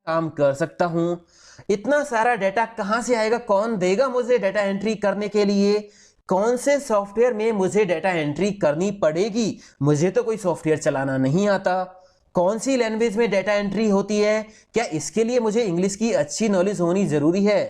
काम कर सकता हूं। इतना सारा डेटा कहां से आएगा, कौन देगा मुझे डेटा एंट्री करने के लिए, कौन से सॉफ्टवेयर में मुझे डेटा एंट्री करनी पड़ेगी, मुझे तो कोई सॉफ्टवेयर चलाना नहीं आता। कौन सी लैंग्वेज में डेटा एंट्री होती है, क्या इसके लिए मुझे इंग्लिश की अच्छी नॉलेज होनी जरूरी है।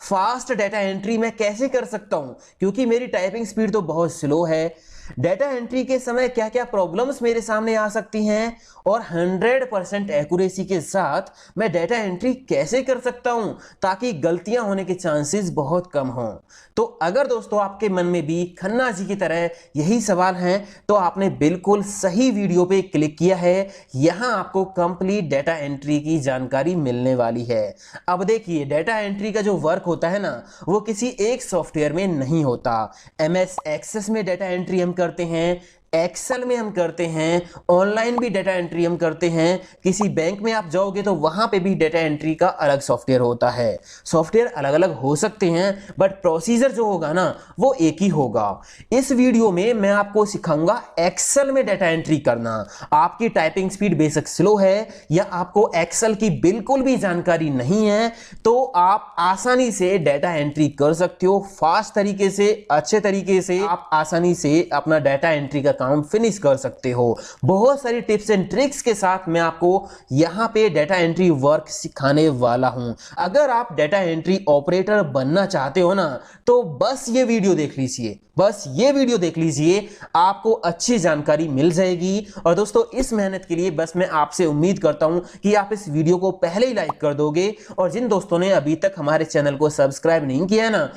फास्ट डेटा एंट्री मैं कैसे कर सकता हूं, क्योंकि मेरी टाइपिंग स्पीड तो बहुत स्लो है। डेटा एंट्री के समय क्या क्या प्रॉब्लम्स मेरे सामने आ सकती हैं, और 100% एक्यूरेसी के साथ मैं डेटा एंट्री कैसे कर सकता हूं ताकि गलतियां होने के चांसेस बहुत कम हों। तो अगर दोस्तों आपके मन में भी खन्ना जी की तरह यही सवाल हैं, तो आपने बिल्कुल सही वीडियो पे क्लिक किया है। यहां आपको कंप्लीट डेटा एंट्री की जानकारी मिलने वाली है। अब देखिए, डेटा एंट्री का जो वर्क होता है ना, वो किसी एक सॉफ्टवेयर में नहीं होता। MS एक्सेस में डेटा एंट्री हम करते हैं, एक्सेल में हम करते हैं, ऑनलाइन भी डेटा एंट्री हम करते हैं। किसी बैंक में आप जाओगे तो वहां पे भी डेटा एंट्री का अलग सॉफ्टवेयर होता है। सॉफ्टवेयर अलग अलग हो सकते हैं, बट प्रोसीजर जो होगा ना, वो एक ही होगा। इस वीडियो में मैं आपको सिखाऊंगा एक्सेल में डेटा एंट्री करना। आपकी टाइपिंग स्पीड बेशक स्लो है या आपको एक्सेल की बिल्कुल भी जानकारी नहीं है, तो आप आसानी से डेटा एंट्री कर सकते हो। फास्ट तरीके से, अच्छे तरीके से आप आसानी से अपना डेटा एंट्री का काम फिनिश कर सकते हो। बहुत सारी टिप्स एंड ट्रिक्स के साथ मैं आपको यहां पे डेटा एंट्री वर्क सिखाने वाला हूं। अगर आप डेटा एंट्री ऑपरेटर बनना चाहते हो ना, तो बस ये वीडियो देख लीजिए, बस ये वीडियो देख लीजिए, आपको अच्छी जानकारी मिल जाएगी। और दोस्तों, इस मेहनत के लिए बस मैं आपसे उम्मीद करता हूं कि आप इस वीडियो को पहले ही लाइक कर दोगे। और जिन दोस्तों ने अभी तक हमारे चैनल को सब्सक्राइब नहीं किया ना,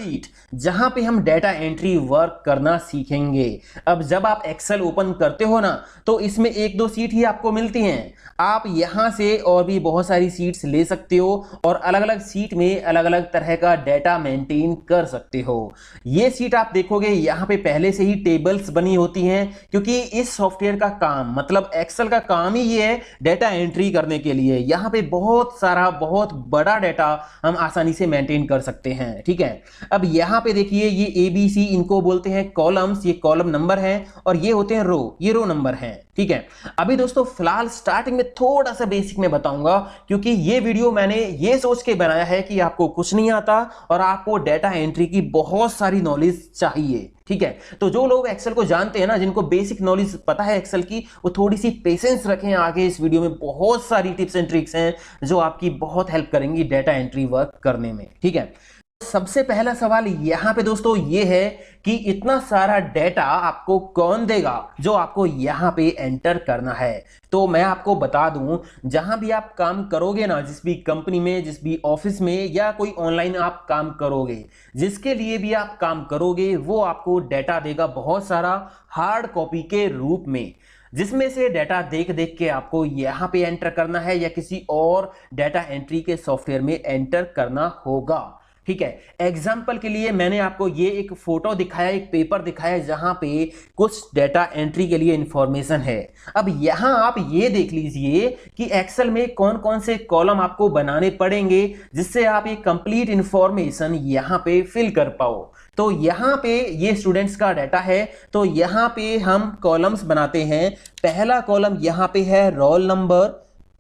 जहां पे हम डेटा एंट्री वर्क करना सीखेंगे। अब जब आप एक्सेल ओपन करते हो ना, तो इसमें एक दो सीट ही आपको मिलती हैं। आप यहां से और भी बहुत सारी सीट्स ले सकते हो और अलग अलग सीट में अलग अलग तरह का डेटा मेंटेन कर सकते हो। ये सीट आप देखोगे, यहां पे पहले से ही टेबल्स बनी होती हैं, क्योंकि इस सॉफ्टवेयर का काम, मतलब एक्सेल का काम ही ये है डेटा एंट्री करने के लिए। यहां पे बहुत सारा, बहुत बड़ा डेटा हम आसानी से मेंटेन कर सकते हैं। ठीक है, अब यहां पे देखिए, ये ABC इनको बोलते हैं कॉलम्स, ये कॉलम नंबर है, और ये होते हैं रो, ये रो नंबर है। ठीक है, अभी दोस्तों फिलहाल स्टार्टिंग में थोड़ा सा बेसिक में बताऊंगा, क्योंकि ये वीडियो मैंने ये सोच के बनाया है कि आपको कुछ नहीं आता और आपको डेटा एंट्री की बहुत सारी नॉलेज चाहिए। ठीक है, तो जो लोग एक्सेल को जानते हैं ना, जिनको बेसिक नॉलेज पता है एक्सेल की, वो थोड़ी सी पेशेंस रखें। आगे इस वीडियो में बहुत सारी टिप्स एंड ट्रिक्स हैं जो आपकी बहुत हेल्प करेंगी डेटा एंट्री वर्क करने में। ठीक है, सबसे पहला सवाल यहां पे दोस्तों ये है कि इतना सारा डेटा आपको कौन देगा जो आपको यहां पे एंटर करना है। तो मैं आपको बता दूं, जहां भी आप काम करोगे ना, जिस भी कंपनी में, जिस भी ऑफिस में, या कोई ऑनलाइन आप काम करोगे, जिसके लिए भी आप काम करोगे, वो आपको डेटा देगा बहुत सारा हार्ड कॉपी के रूप में, जिसमें से डेटा देख देख के आपको यहां पे एंटर करना है या किसी और डेटा एंट्री के सॉफ्टवेयर में एंटर करना होगा। ठीक है, एग्जाम्पल के लिए मैंने आपको ये एक फोटो दिखाया, एक पेपर दिखाया, जहां पे कुछ डेटा एंट्री के लिए इंफॉर्मेशन है। अब यहां आप ये देख लीजिए कि एक्सेल में कौन कौन से कॉलम आपको बनाने पड़ेंगे, जिससे आप ये कंप्लीट इंफॉर्मेशन यहां पे फिल कर पाओ। तो यहां पे ये स्टूडेंट्स का डाटा है, तो यहां पे हम कॉलम्स बनाते हैं। पहला कॉलम यहां पे है रोल नंबर।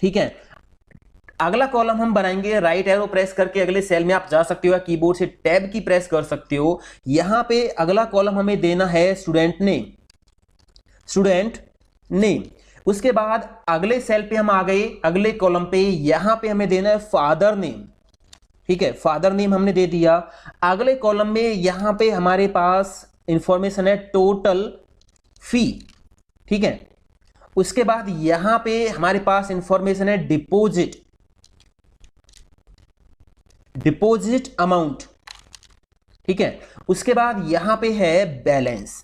ठीक है, अगला कॉलम हम बनाएंगे, राइट एरो प्रेस करके अगले सेल में आप जा सकते हो या कीबोर्ड से टैब की प्रेस कर सकते हो। यहां पे अगला कॉलम हमें देना है स्टूडेंट नेम, स्टूडेंट नेम। उसके बाद अगले सेल पे हम आ गए, अगले कॉलम पे, यहां पे हमें देना है फादर नेम। ठीक है, फादर नेम हमने दे दिया। अगले कॉलम में यहां पे हमारे पास इंफॉर्मेशन है टोटल फी। ठीक है, उसके बाद यहां पे हमारे पास इंफॉर्मेशन है डिपॉजिट, डिपॉजिट अमाउंट। ठीक है, उसके बाद यहां पे है बैलेंस।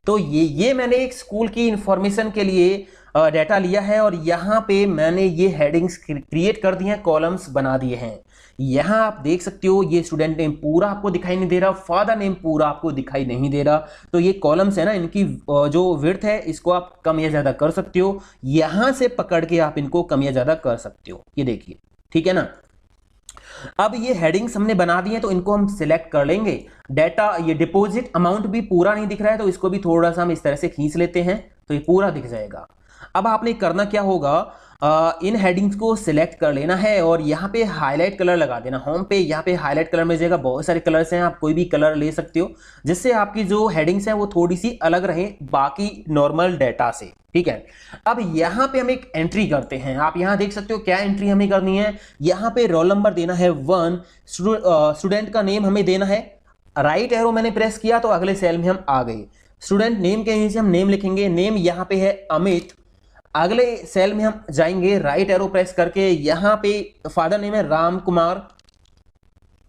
तो ये मैंने एक स्कूल की इंफॉर्मेशन के लिए डेटा लिया है, और यहां पे मैंने ये हेडिंग्स क्रिएट कर दी हैं, कॉलम्स बना दिए हैं। यहां आप देख सकते हो, ये स्टूडेंट नेम पूरा आपको दिखाई नहीं दे रहा, फादर नेम पूरा आपको दिखाई नहीं दे रहा। तो ये कॉलम्स है ना, इनकी जो विड्थ है, इसको आप कम या ज्यादा कर सकते हो। यहां से पकड़ के आप इनको कम या ज्यादा कर सकते हो, ये देखिए। ठीक है ना, अब ये हेडिंग्स हमने बना दी हैं, तो इनको हम सिलेक्ट कर लेंगे। डेटा, ये डिपॉजिट अमाउंट भी पूरा नहीं दिख रहा है, तो इसको भी थोड़ा सा हम इस तरह से खींच लेते हैं, तो ये पूरा दिख जाएगा। अब आपने करना क्या होगा, इन हेडिंग्स को सिलेक्ट कर लेना है और यहाँ पे हाईलाइट कलर लगा देना। होम पे यहाँ पे हाईलाइट कलर मिल जाएगा, बहुत सारे कलर्स हैं, आप कोई भी कलर ले सकते हो जिससे आपकी जो हेडिंग्स हैं वो थोड़ी सी अलग रहें बाकी नॉर्मल डेटा से। ठीक है, अब यहाँ पे हम एक एंट्री करते हैं। आप यहाँ देख सकते हो क्या एंट्री हमें करनी है। यहाँ पे रोल नंबर देना है 1, स्टूडेंट का नेम हमें देना है। राइट एरो मैंने प्रेस किया तो अगले सेल में हम आ गए। स्टूडेंट नेम के नीचे हम नेम लिखेंगे, नेम यहाँ पे है अमित। अगले सेल में हम जाएंगे, राइट एरो प्रेस करके यहाँ पे फादर नेम है राम कुमार।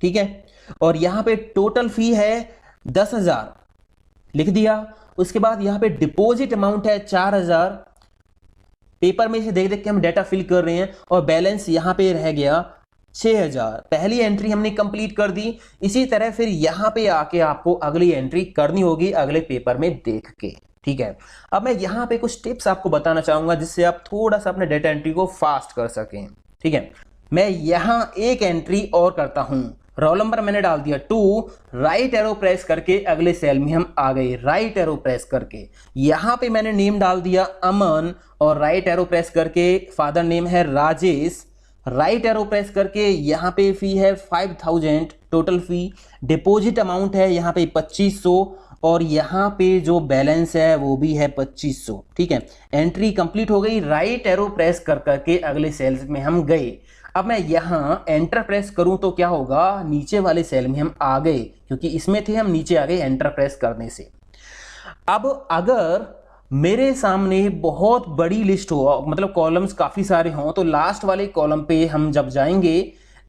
ठीक है, और यहाँ पे टोटल फी है 10,000 लिख दिया। उसके बाद यहाँ पे डिपॉजिट अमाउंट है 4,000। पेपर में से देख देख के हम डेटा फिल कर रहे हैं और बैलेंस यहाँ पे रह गया 6,000। पहली एंट्री हमने कंप्लीट कर दी। इसी तरह फिर यहाँ पे आके आपको अगली एंट्री करनी होगी अगले पेपर में देख के। ठीक है, अब मैं यहाँ पे कुछ टिप्स आपको बताना चाहूंगा जिससे आप थोड़ा सा अपने डेटा एंट्री को फास्ट कर सकें। ठीक है, मैं यहाँ एक एंट्री और करता हूँ। रोल नंबर मैंने डाल दिया 2, राइट एरो प्रेस करके अगले सेल में हम आ गए। राइट एरो प्रेस करके यहाँ पे मैंने नेम डाल दिया अमन और राइट एरो प्रेस करके फादर नेम है राजेश। राइट एरो प्रेस करके यहाँ पे फी है 5,000 टोटल फी। डिपॉजिट अमाउंट है यहाँ पे 2,500 और यहाँ पे जो बैलेंस है वो भी है 2,500। ठीक है, एंट्री कंप्लीट हो गई। राइट एरो प्रेस कर करके अगले सेल में हम गए। अब मैं यहाँ एंटर प्रेस करूं तो क्या होगा, नीचे वाले सेल में हम आ गए, क्योंकि इसमें थे हम नीचे आ गए एंटर प्रेस करने से। अब अगर मेरे सामने बहुत बड़ी लिस्ट हो, मतलब कॉलम्स काफ़ी सारे हों, तो लास्ट वाले कॉलम पे हम जब जाएंगे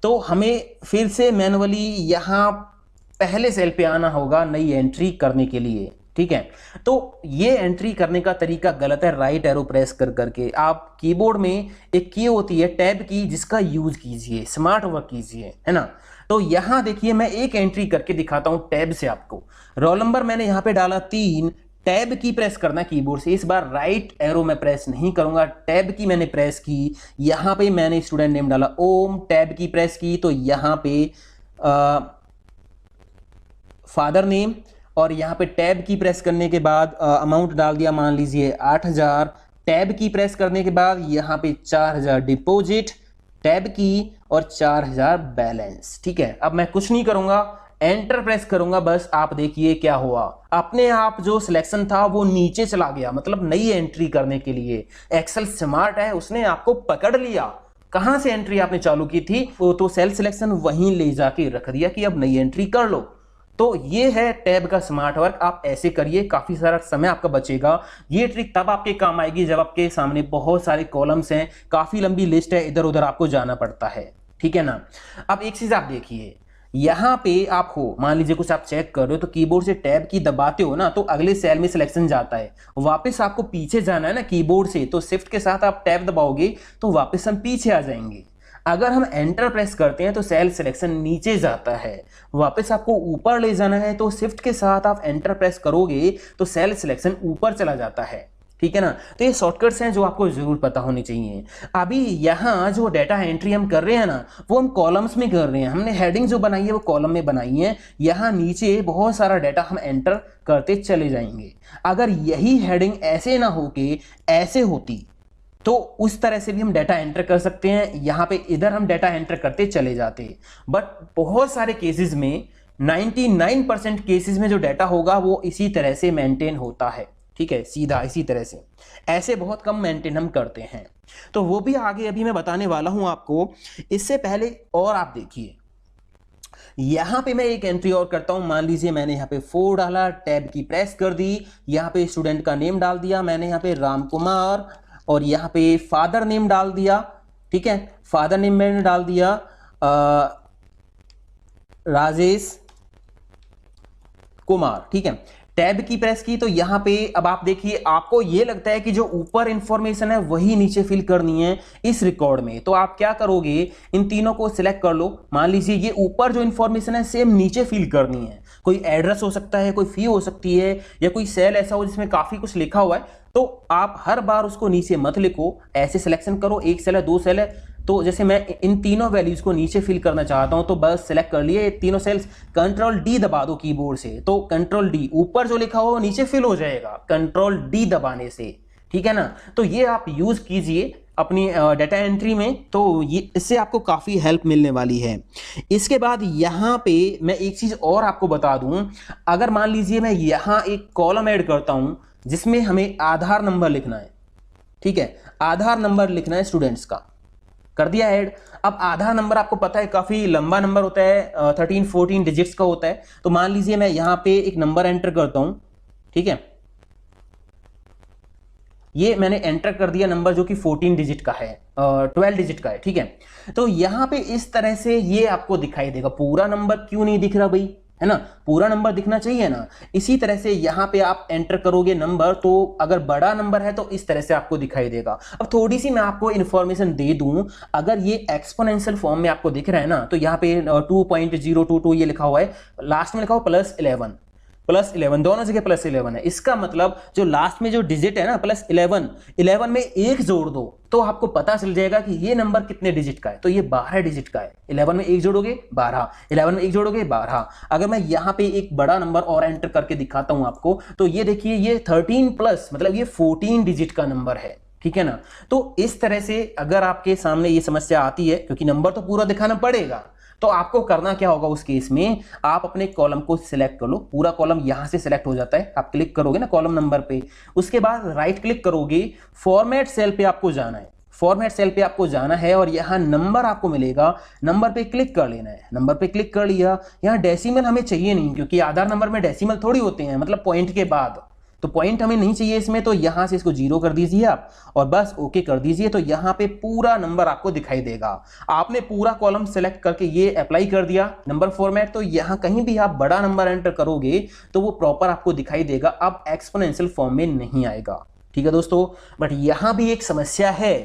तो हमें फिर से मैनुअली यहाँ पहले सेल पे आना होगा नई एंट्री करने के लिए। ठीक है, तो ये एंट्री करने का तरीका गलत है। राइट एरो प्रेस कर करके आप कीबोर्ड में एक की होती है टैब की, जिसका यूज कीजिए, स्मार्ट वर्क कीजिए, है ना। तो यहाँ देखिए मैं एक एंट्री करके दिखाता हूँ टैब से आपको। रोल नंबर मैंने यहाँ पे डाला 3, टैब की प्रेस करना कीबोर्ड से। इस बार राइट एरो मैं प्रेस नहीं करूंगा, टैब की मैंने प्रेस की। यहाँ पे मैंने स्टूडेंट नेम डाला ओम, टैब की प्रेस की तो यहाँ पे फादर नेम और यहाँ पे टैब की प्रेस करने के बाद अमाउंट डाल दिया, मान लीजिए 8,000। टैब की प्रेस करने के बाद यहाँ पे 4,000 डिपॉजिट, टैब की और 4,000 बैलेंस। ठीक है, अब मैं कुछ नहीं करूंगा, एंटर प्रेस करूंगा, बस आप देखिए क्या हुआ। अपने आप जो सिलेक्शन था वो नीचे चला गया, मतलब नई एंट्री करने के लिए एक्सेल स्मार्ट है, उसने आपको पकड़ लिया। कहां से एंट्री आपने चालू की थी वो तो सेल सिलेक्शन वहीं ले जाके रख दिया कि अब नई एंट्री कर लो। तो ये है टैब का स्मार्ट वर्क, आप ऐसे करिए, काफी सारा समय आपका बचेगा। ये ट्रिक तब आपके काम आएगी जब आपके सामने बहुत सारे कॉलम्स हैं, काफी लंबी लिस्ट है, इधर उधर आपको जाना पड़ता है। ठीक है ना। अब एक चीज आप देखिए, यहाँ पे आप हो, मान लीजिए कुछ आप चेक कर रहे हो तो कीबोर्ड से टैब की दबाते हो ना तो अगले सेल में सिलेक्शन जाता है। वापस आपको पीछे जाना है ना कीबोर्ड से, तो शिफ्ट के साथ आप टैब दबाओगे तो वापस हम पीछे आ जाएंगे। अगर हम एंटर प्रेस करते हैं तो सेल सिलेक्शन नीचे जाता है। वापस आपको ऊपर ले जाना है तो शिफ्ट के साथ आप एंटर प्रेस करोगे तो सेल सिलेक्शन ऊपर चला जाता है। ठीक है ना। तो ये शॉर्टकट्स हैं जो आपको जरूर पता होने चाहिए। अभी यहाँ जो डेटा एंट्री हम कर रहे हैं ना वो हम कॉलम्स में कर रहे हैं। हमने हेडिंग जो बनाई है वो कॉलम में बनाई है। यहाँ नीचे बहुत सारा डेटा हम एंटर करते चले जाएंगे। अगर यही हेडिंग ऐसे ना हो के ऐसे होती तो उस तरह से भी हम डेटा एंटर कर सकते हैं। यहाँ पे इधर हम डेटा एंटर करते चले जाते, बट बहुत सारे केसेस में 99% केसेस में जो डेटा होगा वो इसी तरह से मेंटेन होता है। ठीक है, सीधा इसी तरह से, ऐसे बहुत कम मेंटेन हम करते हैं। तो वो भी आगे अभी मैं बताने वाला हूं आपको। इससे पहले और आप देखिए, यहां पे मैं एक एंट्री और करता हूं। मान लीजिए मैंने यहाँ पे 4 डाला, टैब की प्रेस कर दी, यहाँ पे स्टूडेंट का नेम डाल दिया मैंने यहाँ पे राम कुमार, और यहाँ पे फादर नेम डाल दिया। ठीक है, फादर नेम मैंने डाल दिया राजेश कुमार। ठीक है, टैब की प्रेस की तो यहां पे अब आप देखिए, आपको ये लगता है कि जो ऊपर इंफॉर्मेशन है वही नीचे फिल करनी है इस रिकॉर्ड में। तो आप क्या करोगे, इन तीनों को सिलेक्ट कर लो। मान लीजिए ये ऊपर जो इंफॉर्मेशन है सेम नीचे फिल करनी है। कोई एड्रेस हो सकता है, कोई फी हो सकती है, या कोई सेल ऐसा हो जिसमें काफी कुछ लिखा हुआ है, तो आप हर बार उसको नीचे मत लिखो, ऐसे सिलेक्शन करो। एक सेल है, 2 सेल है, तो जैसे मैं इन तीनों वैल्यूज को नीचे फिल करना चाहता हूं तो बस सिलेक्ट कर लिए तीनों सेल्स, कंट्रोल डी दबा दो कीबोर्ड से, तो कंट्रोल डी, ऊपर जो लिखा हो वो नीचे फिल हो जाएगा कंट्रोल डी दबाने से। ठीक है ना। तो ये आप यूज कीजिए, अपनी डाटा एंट्री में, तो ये इससे आपको काफ़ी हेल्प मिलने वाली है। इसके बाद यहाँ पे मैं एक चीज़ और आपको बता दूं, अगर मान लीजिए मैं यहाँ एक कॉलम ऐड करता हूँ जिसमें हमें आधार नंबर लिखना है, ठीक है, आधार नंबर लिखना है स्टूडेंट्स का, कर दिया ऐड। अब आधार नंबर आपको पता है काफ़ी लंबा नंबर होता है, 13-14 डिजिट्स का होता है। तो मान लीजिए मैं यहाँ पे एक नंबर एंटर करता हूँ, ठीक है, ये मैंने एंटर कर दिया नंबर जो कि 14 डिजिट का है, 12 डिजिट का है, ठीक है। तो यहाँ पे इस तरह से ये आपको दिखाई देगा। पूरा नंबर क्यों नहीं दिख रहा भाई, है ना, पूरा नंबर दिखना चाहिए ना। इसी तरह से यहाँ पे आप एंटर करोगे नंबर, तो अगर बड़ा नंबर है तो इस तरह से आपको दिखाई देगा। अब थोड़ी सी मैं आपको इन्फॉर्मेशन दे दूं, अगर ये एक्सपोनेंशियल फॉर्म में आपको दिख रहा है ना, तो यहाँ पे 2.022 ये लिखा हुआ है, लास्ट में लिखा हुआ +11 दोनों जगह +11 है। इसका मतलब जो लास्ट में जो डिजिट है ना +11 में एक जोड़ दो तो आपको पता चल जाएगा कि ये नंबर कितने डिजिट का है। तो ये 12 डिजिट का है। 11 में एक जोड़ोगे 12, 11 में एक जोड़ोगे 12। अगर मैं यहाँ पे एक बड़ा नंबर और एंटर करके दिखाता हूं आपको, तो ये देखिए ये 13+ मतलब ये 14 डिजिट का नंबर है, ठीक है ना। तो इस तरह से अगर आपके सामने ये समस्या आती है, क्योंकि नंबर तो पूरा दिखाना पड़ेगा, तो आपको करना क्या होगा उस केस में, आप अपने कॉलम को सिलेक्ट कर लो। पूरा कॉलम यहां से सिलेक्ट हो जाता है, आप क्लिक करोगे ना कॉलम नंबर पे, उसके बाद राइट क्लिक करोगे, फॉर्मेट सेल पे आपको जाना है, फॉर्मेट सेल पे आपको जाना है और यहां नंबर आपको मिलेगा, नंबर पे क्लिक कर लेना है। नंबर पे क्लिक कर लिया, यहां डेसिमल हमें चाहिए नहीं, क्योंकि आधार नंबर में डेसिमल थोड़ी होते हैं, मतलब पॉइंट के बाद, तो पॉइंट हमें नहीं चाहिए इसमें। तो यहां से इसको 0 कर दीजिए आप और बस ओके कर दीजिए। तो यहां पे पूरा नंबर आपको दिखाई देगा। आपने पूरा कॉलम सेलेक्ट करके ये अप्लाई कर दिया नंबर फॉर्मेट, तो यहां कहीं भी आप बड़ा नंबर एंटर करोगे तो वो प्रॉपर आपको दिखाई देगा, अब एक्सपोनेंशियल फॉर्म में नहीं आएगा, ठीक है दोस्तों। बट यहां भी एक समस्या है।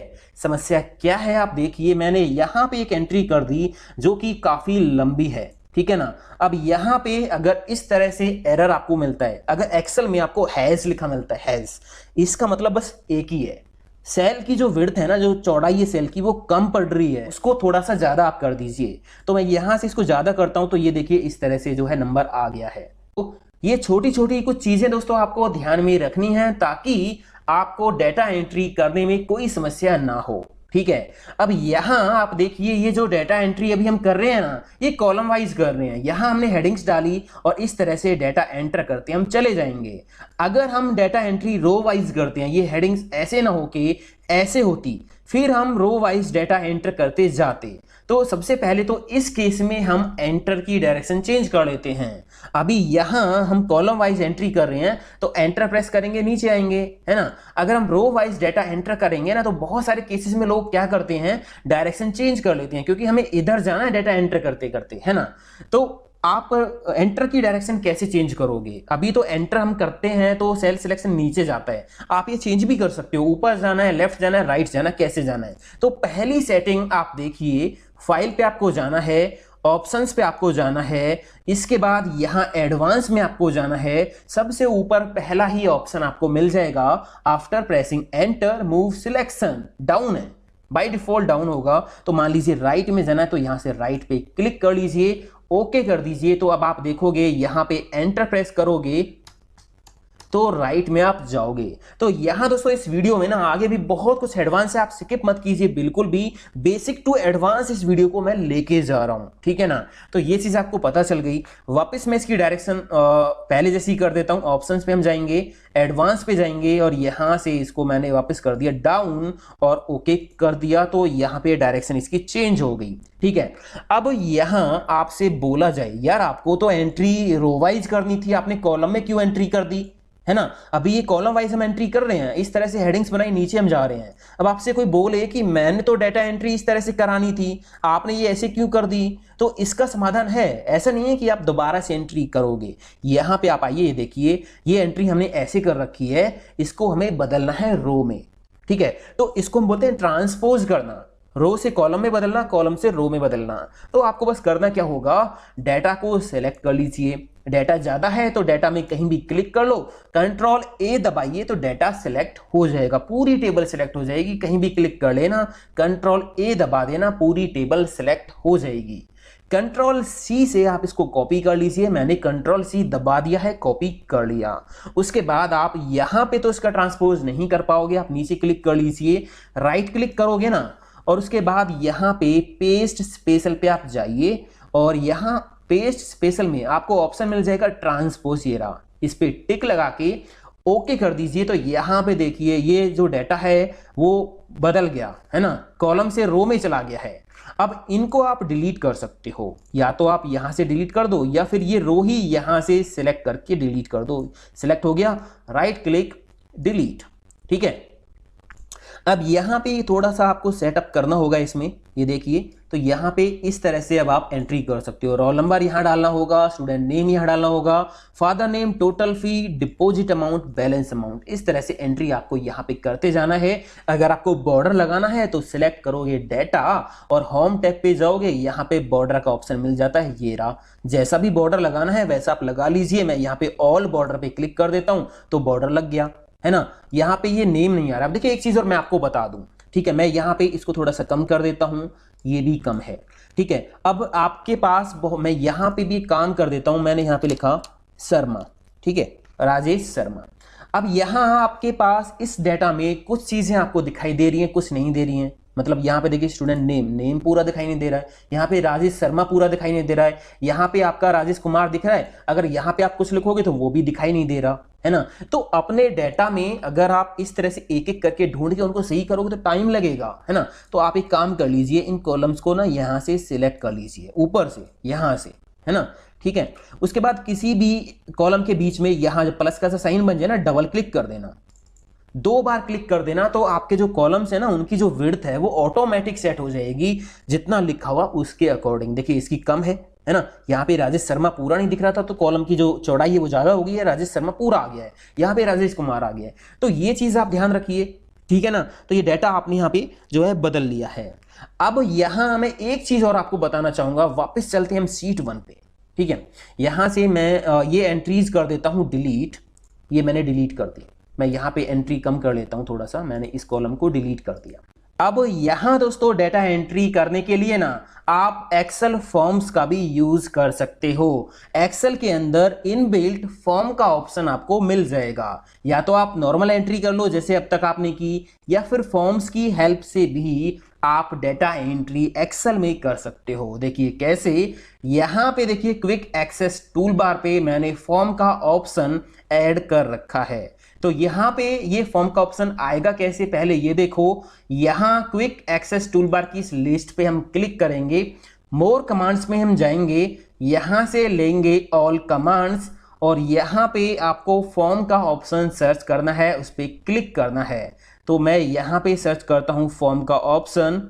समस्या क्या है आप देखिए, मैंने यहां पे एक एंट्री कर दी जो कि काफी लंबी है, ठीक है ना। अब यहां पे अगर इस तरह से एरर आपको मिलता है, अगर एक्सेल में आपको हैज लिखा मिलता है, हैज, इसका मतलब बस एक ही है, सेल की जो विड्थ है ना, जो चौड़ाई है सेल की, वो कम पड़ रही है, उसको थोड़ा सा ज्यादा आप कर दीजिए। तो मैं यहां से इसको ज्यादा करता हूं, तो ये देखिए इस तरह से जो है नंबर आ गया है। तो ये छोटी छोटी कुछ चीजें दोस्तों आपको ध्यान में रखनी है, ताकि आपको डेटा एंट्री करने में कोई समस्या ना हो, ठीक है। अब यहां आप देखिए, ये जो डेटा एंट्री अभी हम कर रहे हैं ना, ये कॉलम वाइज कर रहे हैं। यहां हमने हेडिंग्स डाली और इस तरह से डेटा एंटर करते हैं, हम चले जाएंगे। अगर हम डेटा एंट्री रो वाइज करते हैं, ये हेडिंग्स ऐसे ना होके ऐसे होती, फिर हम रो वाइज डेटा एंटर करते जाते, तो सबसे पहले तो इस केस में हम एंटर की डायरेक्शन चेंज कर लेते हैं। अभी यहां हम कॉलम वाइज एंट्री कर रहे हैं, तो एंटर प्रेस करेंगे, नीचे आएंगे, है ना। अगर हम रो वाइज डेटा एंटर करेंगे ना, तो बहुत सारे केसेस में लोग क्या करते हैं, डायरेक्शन चेंज कर लेते हैं, क्योंकि हमें इधर जाना है डेटा एंटर करते करते, है ना। तो आप एंटर की डायरेक्शन कैसे चेंज करोगे, अभी तो एंटर हम करते हैं तो सेल सिलेक्शन नीचे जाता है, आप ये चेंज भी कर सकते हो, ऊपर जाना है, लेफ्ट जाना है, राइट जाना है, कैसे जाना है। तो पहली सेटिंग आप देखिए, फाइल पे आपको जाना है, ऑप्शंस पे आपको जाना है, इसके बाद यहां एडवांस में आपको जाना है। सबसे ऊपर पहला ही ऑप्शन आपको मिल जाएगा, after pressing enter move selection down है, बाय डिफॉल्ट डाउन होगा। तो मान लीजिए राइट में जाना है, तो यहां से राइट पे क्लिक कर लीजिए, ओके कर दीजिए। तो अब आप देखोगे यहां पे एंटर प्रेस करोगे तो राइट में आप जाओगे। तो यहां दोस्तों इस वीडियो में ना आगे भी बहुत कुछ एडवांस है, आप स्किप मत कीजिए बिल्कुल भी, बेसिक टू एडवांस इस वीडियो को मैं लेके जा रहा हूं, ठीक है ना। तो ये चीज आपको पता चल गई। वापस मैं इसकी डायरेक्शन पहले जैसी कर देता हूं, ऑप्शंस पे हम जाएंगे, एडवांस पे जाएंगे और यहां से इसको मैंने वापस कर दिया डाउन और ओके कर दिया। तो यहां पे डायरेक्शन इसकी चेंज हो गई, ठीक है। अब यहां आपसे बोला जाए, यार आपको तो एंट्री रो वाइज करनी थी, आपने कॉलम में क्यों एंट्री कर दी, है ना। अभी ये कॉलम वाइज हम एंट्री कर रहे हैं, इस तरह से हेडिंग्स बनाई, नीचे हम जा रहे हैं। अब आपसे कोई बोले कि मैंने तो डेटा एंट्री इस तरह से करानी थी, आपने ये ऐसे क्यों कर दी, तो इसका समाधान है, ऐसा नहीं है कि आप दोबारा से एंट्री करोगे। यहां पे आप आइए, देखिए ये एंट्री हमने ऐसे कर रखी है, इसको हमें बदलना है रो में, ठीक है। तो इसको हम बोलते हैं ट्रांसपोज करना, रो से कॉलम में बदलना, कॉलम से रो में बदलना। तो आपको बस करना क्या होगा, डाटा को सेलेक्ट कर लीजिए, डाटा ज़्यादा है तो डाटा में कहीं भी क्लिक कर लो, कंट्रोल ए दबाइए तो डाटा सिलेक्ट हो जाएगा, पूरी टेबल सिलेक्ट हो जाएगी। कहीं भी क्लिक कर लेना, कंट्रोल ए दबा देना, पूरी टेबल सिलेक्ट हो जाएगी। कंट्रोल सी से आप इसको कॉपी कर लीजिए। मैंने कंट्रोल सी दबा दिया है, कॉपी कर लिया। उसके बाद आप यहां पे तो इसका ट्रांसपोज नहीं कर पाओगे, आप नीचे क्लिक कर लीजिए, राइट क्लिक करोगे ना, और उसके बाद यहां पे पेस्ट स्पेशल पे आप जाइए और यहां पेस्ट स्पेशल में आपको ऑप्शन मिल जाएगा ट्रांसपोज, ये रहा, इस पे टिक लगा के ओके कर दीजिए। तो यहां पे देखिए ये जो डाटा है वो बदल गया है ना, कॉलम से रो में चला गया है। अब इनको आप डिलीट कर सकते हो, या तो आप यहां से डिलीट कर दो या फिर ये रो ही यहां से सिलेक्ट करके डिलीट कर दो। सिलेक्ट हो गया, राइट क्लिक डिलीट, ठीक है। अब यहां पे थोड़ा सा आपको सेटअप करना होगा इसमें, ये देखिए, तो यहां पे इस तरह से अब आप एंट्री कर सकते हो। रोल नंबर यहां डालना होगा, स्टूडेंट नेम यहां डालना होगा, father name, total fee, deposit amount, balance amount, इस तरह से एंट्री आपको यहां पे करते जाना है। अगर आपको बॉर्डर लगाना है तो सिलेक्ट करोगे डाटा और होम टैब पे जाओगे, यहां पे बॉर्डर का ऑप्शन मिल जाता है, ये रहा। जैसा भी बॉर्डर लगाना है वैसा आप लगा लीजिए। मैं यहाँ पे ऑल बॉर्डर पे क्लिक कर देता हूं तो बॉर्डर लग गया, है ना। यहाँ पे ये नेम नहीं आ रहा। अब देखिए एक चीज और मैं आपको बता दूं, ठीक है, मैं यहाँ पे इसको थोड़ा सा कम कर देता हूं, ये भी कम है, ठीक है। अब आपके पास मैं यहाँ पे भी काम कर देता हूं, मैंने यहाँ पे लिखा शर्मा, ठीक है, राजेश शर्मा। अब यहाँ आपके पास इस डेटा में कुछ चीजें आपको दिखाई दे रही हैं, कुछ नहीं दे रही हैं। मतलब यहाँ पे देखिए स्टूडेंट नेम पूरा दिखाई नहीं दे रहा है, यहाँ पे राजेश शर्मा पूरा दिखाई नहीं दे रहा है, यहाँ पे आपका राजेश कुमार दिख रहा है, अगर यहाँ पे आप कुछ लिखोगे तो वो भी दिखाई नहीं दे रहा है ना। तो अपने डेटा में अगर आप इस तरह से एक एक करके ढूंढ के उनको सही करोगे तो टाइम लगेगा, है ना। तो आप एक काम कर लीजिए, इन कॉलम्स को ना यहाँ से सिलेक्ट कर लीजिए, ऊपर से, यहाँ से, है ना, ठीक है। उसके बाद किसी भी कॉलम के बीच में यहाँ जो प्लस का सा साइन बन जाए ना, डबल क्लिक कर देना, 2 बार क्लिक कर देना, तो आपके जो कॉलम्स है ना उनकी जो विड्थ है वो ऑटोमेटिक सेट हो जाएगी जितना लिखा हुआ उसके अकॉर्डिंग। देखिए इसकी कम है ना, यहाँ पे राजेश शर्मा पूरा नहीं दिख रहा था तो कॉलम की जो चौड़ाई है वो ज्यादा हो गई है, राजेश शर्मा पूरा आ गया है, यहाँ पे राजेश कुमार आ गया है। तो ये चीज आप ध्यान रखिए, ठीक है ना। तो ये डाटा आपने यहाँ पे जो है बदल लिया है। अब यहाँ मैं एक चीज और आपको बताना चाहूंगा, वापस चलते हैं हम शीट 1 पे, ठीक है। यहां से मैं ये एंट्रीज कर देता हूं डिलीट, ये मैंने डिलीट कर दी। मैं यहाँ पे एंट्री कम कर लेता हूं थोड़ा सा, मैंने इस कॉलम को डिलीट कर दिया। अब यहां दोस्तों डाटा एंट्री करने के लिए ना आप एक्सेल फॉर्म्स का भी यूज कर सकते हो। एक्सेल के अंदर इनबिल्ट फॉर्म का ऑप्शन आपको मिल जाएगा, या तो आप नॉर्मल एंट्री कर लो जैसे अब तक आपने की, या फिर फॉर्म्स की हेल्प से भी आप डेटा एंट्री एक्सेल में कर सकते हो। देखिए कैसे, यहां पे देखिए क्विक एक्सेस टूल बार पे मैंने फॉर्म का ऑप्शन ऐड कर रखा है। तो यहां पे ये फॉर्म का ऑप्शन आएगा कैसे, पहले ये देखो, यहां क्विक एक्सेस टूल बार की इस लिस्ट पे हम क्लिक करेंगे, मोर कमांड्स में हम जाएंगे, यहां से लेंगे ऑल कमांड्स और यहां पे आपको फॉर्म का ऑप्शन सर्च करना है, उस पर क्लिक करना है। तो मैं यहां पे सर्च करता हूं फॉर्म का ऑप्शन,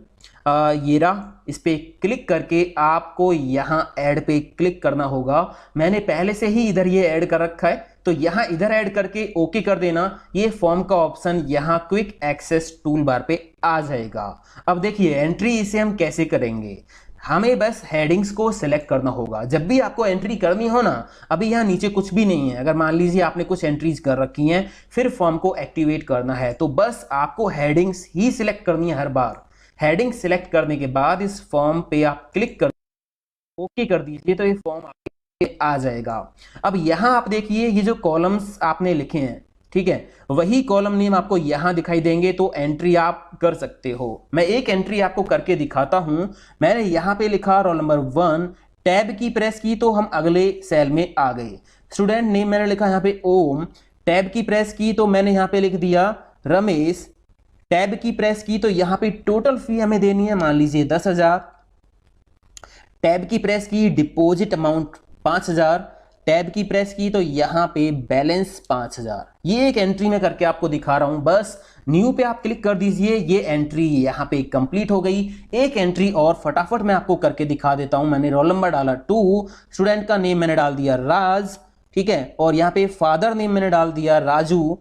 ये रहा, इस पे क्लिक करके आपको यहां ऐड पे क्लिक करना होगा। मैंने पहले से ही इधर ये ऐड कर रखा है, तो यहां इधर ऐड करके ओके कर देना, ये फॉर्म का ऑप्शन यहां क्विक एक्सेस टूल बार पे आ जाएगा। अब देखिए एंट्री इसे हम कैसे करेंगे, हमें बस हेडिंग्स को सिलेक्ट करना होगा। जब भी आपको एंट्री करनी हो ना, अभी यहाँ नीचे कुछ भी नहीं है, अगर मान लीजिए आपने कुछ एंट्रीज कर रखी हैं, फिर फॉर्म को एक्टिवेट करना है, तो बस आपको हेडिंग्स ही सिलेक्ट करनी है हर बार। हेडिंग सिलेक्ट करने के बाद इस फॉर्म पे आप क्लिक कर ओके कर दीजिए, तो ये फॉर्म आपके आ जाएगा। अब यहां आप देखिए ये जो कॉलम्स आपने लिखे हैं, ठीक है, वही कॉलम नेम आपको यहां दिखाई देंगे, तो एंट्री आप कर सकते हो। मैं एक एंट्री आपको करके दिखाता हूं। मैंने यहां पे लिखा रोल नंबर 1, टैब की प्रेस की तो हम अगले सेल में आ गए। स्टूडेंट नेम मैंने लिखा यहाँ पे ओम, टैब की प्रेस की तो मैंने यहाँ पे लिख दिया रमेश, टैब की प्रेस की तो यहां पे टोटल फी हमें देनी है, मान लीजिए 10,000, टैब की प्रेस की डिपॉजिट अमाउंट 5,000, टैब की प्रेस की तो यहां पे बैलेंस 5,000। ये एक एंट्री में करके आपको दिखा रहा हूं, बस न्यू पे आप क्लिक कर दीजिए, ये एंट्री यहां पे कंप्लीट हो गई। एक एंट्री और फटाफट मैं आपको करके दिखा देता हूं। मैंने रोल नंबर डाला 2, स्टूडेंट का नेम मैंने डाल दिया राज, ठीक है, और यहां पे फादर नेम मैंने डाल दिया राजू,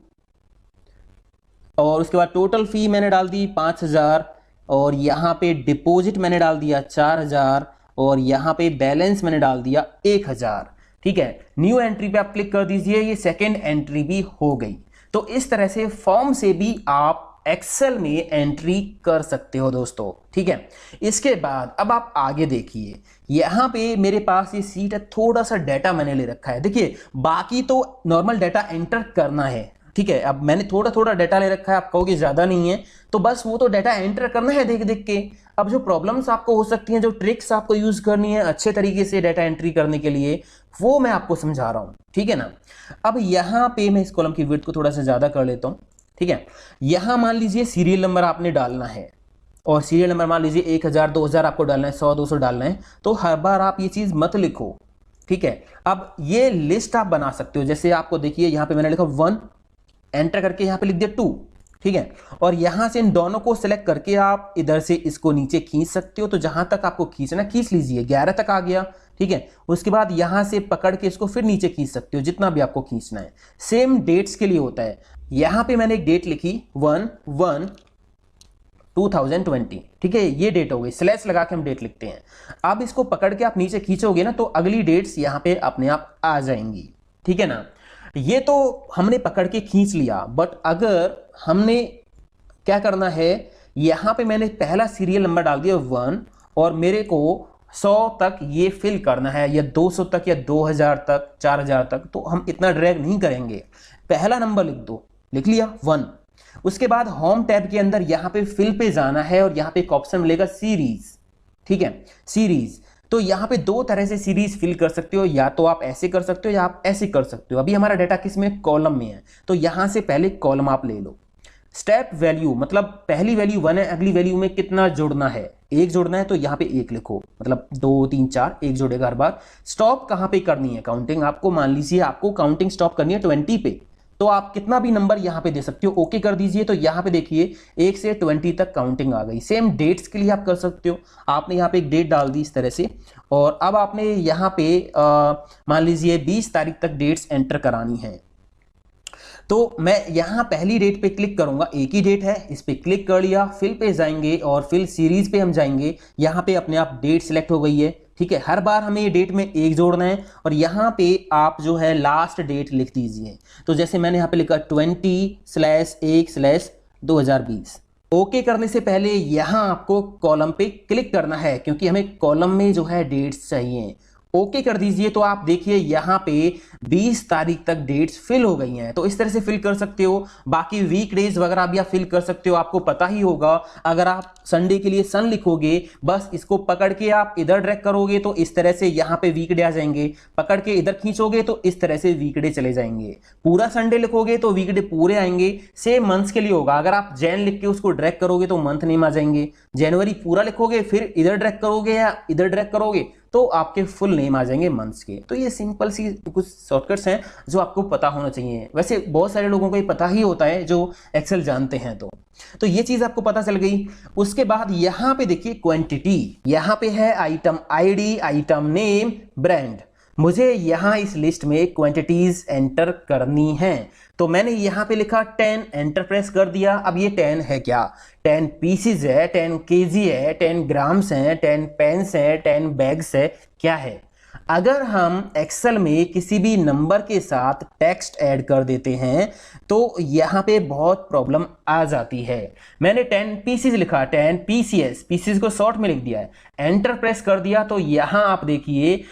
और उसके बाद टोटल फी मैंने डाल दी 5,000, और यहाँ पे डिपॉजिट मैंने डाल दिया 4,000, और यहाँ पे बैलेंस मैंने डाल दिया 1,000। ठीक है, न्यू एंट्री पे आप क्लिक कर दीजिए, ये सेकेंड एंट्री भी हो गई। तो इस तरह से फॉर्म से भी आप एक्सेल में एंट्री कर सकते हो दोस्तों, ठीक है। इसके बाद अब आप आगे देखिए, यहां पे मेरे पास ये सीट है, थोड़ा सा डाटा मैंने ले रखा है। देखिए बाकी तो नॉर्मल डाटा एंटर करना है, ठीक है। अब मैंने थोड़ा थोड़ा डाटा ले रखा है, आप कहोगे ज्यादा नहीं है, तो बस वो तो डाटा एंटर करना है देख देख के। अब जो प्रॉब्लम्स आपको हो सकती हैं, जो ट्रिक्स आपको यूज करनी है अच्छे तरीके से डाटा एंट्री करने के लिए, वो मैं आपको समझा रहा हूं, ठीक है ना। अब यहां पे मैं इस कॉलम की विड्थ को थोड़ा सा ज्यादा कर लेता हूं, ठीक है। यहां मान लीजिए सीरियल नंबर आपने डालना है, और सीरियल नंबर मान लीजिए 1000 2000 आपको डालना है, 100 200 डालना है, तो हर बार आप ये चीज मत लिखो, ठीक है। अब ये लिस्ट आप बना सकते हो, जैसे आपको देखिए यहां पे मैंने लिखा 1, एंटर करके यहां पे लिख दिया 2, ठीक है। और यहां से इन दोनों को सिलेक्ट करके आप इधर से इसको नीचे खींच सकते हो, तो जहां तक आपको खींचना खींच लीजिए, 11 तक आ गया, ठीक है। उसके बाद यहां से पकड़ के इसको फिर नीचे खींच सकते हो, जितना भी आपको खींचना है। सेम डेट्स के लिए होता है। यहां पे मैंने एक डेट लिखी 1/1/2020, ठीक है, ये डेट हो गई, स्लैश लगा के हम डेट लिखते हैं। अब इसको पकड़ के आप नीचे खींचोगे ना, तो अगली डेट्स यहां पे अपने आप आ जाएंगी, ठीक है ना। ये तो हमने पकड़ के खींच लिया, बट अगर हमने क्या करना है, यहां पे मैंने पहला सीरियल नंबर डाल दिया 1, और मेरे को 100 तक ये फिल करना है, या 200 तक, या 2000 तक, 4000 तक, तो हम इतना ड्रैग नहीं करेंगे। पहला नंबर लिख दो, लिख लिया 1। उसके बाद होम टैब के अंदर यहां पे फिल पे जाना है, और यहां पे एक ऑप्शन मिलेगा सीरीज, ठीक है, सीरीज। तो यहां पे दो तरह से सीरीज फिल कर सकते हो, या तो आप ऐसे कर सकते हो या आप ऐसे कर सकते हो। अभी हमारा डाटा किस में, कॉलम में है, तो यहां से पहले कॉलम आप ले लो। स्टेप वैल्यू मतलब पहली वैल्यू 1 है, अगली वैल्यू में कितना जोड़ना है, 1 जोड़ना है, तो यहां पे 1 लिखो, मतलब 2 3 4 1 जोड़ेगा हर बार। स्टॉप कहां पे करनी है काउंटिंग, आपको मान लीजिए आपको काउंटिंग स्टॉप करनी है 20 पे, तो आप कितना भी नंबर यहां पे दे सकते हो, ओके कर दीजिए। तो यहां पे देखिए 1 से 20 तक काउंटिंग आ गई। सेम डेट्स के लिए आप कर सकते हो, आपने यहां पे एक डेट डाल दी इस तरह से, और अब आपने यहां पे मान लीजिए 20 तारीख तक डेट्स एंटर करानी है। तो मैं यहां पहली डेट पे क्लिक करूंगा, एक ही डेट है, इस पे क्लिक कर लिया, फिल पे जाएंगे और फिल सीरीज पे हम जाएंगे। यहां पे अपने आप डेट सिलेक्ट हो गई है, ठीक है। हर बार हमें ये डेट में 1 जोड़ना है, और यहां पे आप जो है लास्ट डेट लिख दीजिए। तो जैसे मैंने यहां पे लिखा 20/1/2020। ओके करने से पहले यहां आपको कॉलम पे क्लिक करना है, क्योंकि हमें कॉलम में जो है डेट्स चाहिए। ओके कर दीजिए, तो आप देखिए यहां पे 20 तारीख तक डेट्स फिल हो गई हैं। तो इस तरह से फिल कर सकते हो। बाकी वीक डेज वगैरह भी आप फिल कर सकते हो, आपको पता ही होगा। अगर आप संडे के लिए सन लिखोगे, बस इसको पकड़ के आप इधर ड्रैग करोगे तो इस तरह से यहां पे वीकडे आ जाएंगे, पकड़ के इधर खींचोगे तो इस तरह से वीकडे चले जाएंगे। पूरा संडे लिखोगे तो वीकडे पूरे आएंगे। सेम मंथ्स के लिए होगा, अगर आप जैन लिख के उसको ड्रैग करोगे तो मंथ नेम आ जाएंगे। जनवरी पूरा लिखोगे, फिर इधर ड्रैग करोगे या इधर ड्रैग करोगे तो आपके फुल नेम आ जाएंगे मंथ्स के। तो ये सिंपल सी कुछ शॉर्टकट्स हैं जो आपको पता होना चाहिए। वैसे बहुत सारे लोगों को ये पता ही होता है जो एक्सेल जानते हैं। तो ये चीज आपको पता चल गई। उसके बाद यहां पे देखिए क्वांटिटी, यहां पे है item ID, item name, brand. मुझे यहां इस लिस्ट में क्वांटिटीज एंटर करनी है, तो मैंने यहां पे लिखा 10, एंटर प्रेस कर दिया। अब ये 10 है क्या, 10 पीसीज है, 10 केजी है, 10 ग्राम्स है, 10 पेन्स है, 10 बैग्स है, क्या है। अगर हम एक्सेल में किसी भी नंबर के साथ टेक्स्ट ऐड कर देते हैं तो यहां पे बहुत प्रॉब्लम आ जाती है। मैंने 10 पीसीज लिखा, 10 पीसीएस, पीसीज को शॉर्ट में लिख दिया है, एंटर प्रेस कर दिया। तो यहां आप देखिए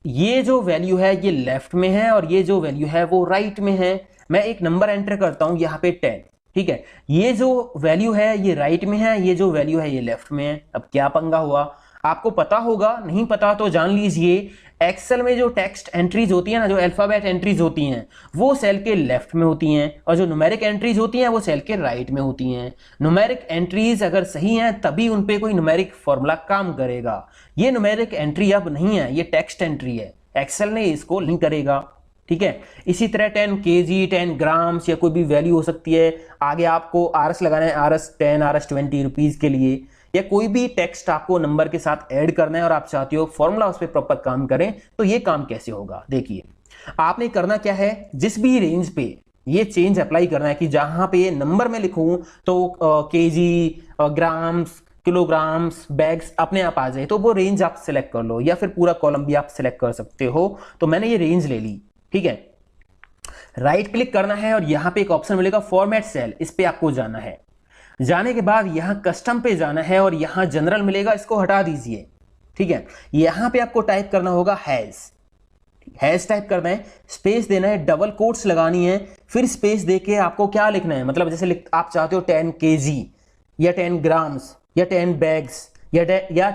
ये जो वैल्यू है ये लेफ्ट में है और ये जो वैल्यू है वो राइट में है। मैं एक नंबर एंटर करता हूं यहां पे 10, ठीक है। ये जो वैल्यू है ये राइट में है, ये जो वैल्यू है ये लेफ्ट में है। अब क्या पंगा हुआ, आपको पता होगा, नहीं पता तो जान लीजिए। एक्सेल में जो टेक्स्ट एंट्रीज होती है ना, जो अल्फाबेट एंट्रीज होती हैं, वो सेल के लेफ्ट में होती हैं, और जो न्यूमेरिक एंट्रीज होती हैं वो सेल के राइट में होती हैं। न्यूमेरिक एंट्रीज अगर सही हैं तभी उन पे कोई न्यूमेरिक फॉर्मूला काम करेगा। ये न्यूमेरिक एंट्री अब नहीं है, ये टेक्स्ट एंट्री है, एक्सेल ने इसको नहीं करेगा, ठीक है। इसी तरह 10 केजी, 10 ग्राम्स या कोई भी वैल्यू हो सकती है। आगे आपको आरएस लगाना है, आरएस 10, आरएस 20 रुपीज के लिए, या कोई भी टेक्स्ट आपको नंबर के साथ ऐड करना है और आप चाहते हो फॉर्मूला उस पर प्रॉपर काम करें, तो ये काम कैसे होगा। देखिए आपने करना क्या है, जिस भी रेंज पे ये चेंज अप्लाई करना है कि जहां पे नंबर में लिखूं तो केजी, ग्राम्स, किलोग्राम्स, बैग्स अपने आप आ जाए, तो वो रेंज आप सिलेक्ट कर लो, या फिर पूरा कॉलम भी आप सिलेक्ट कर सकते हो। तो मैंने ये रेंज ले ली, ठीक है। राइट क्लिक करना है और यहाँ पे एक ऑप्शन मिलेगा फॉर्मेट सेल, इस पे आपको जाना है। जाने के बाद यहाँ कस्टम पे जाना है और यहाँ जनरल मिलेगा, इसको हटा दीजिए, ठीक है। यहाँ पे आपको टाइप करना होगा हैज टाइप करना है, स्पेस देना है, डबल कोट्स लगानी है, फिर स्पेस देके आपको क्या लिखना है, मतलब जैसे आप चाहते हो 10 kg या 10 ग्राम्स या 10 बैग्स या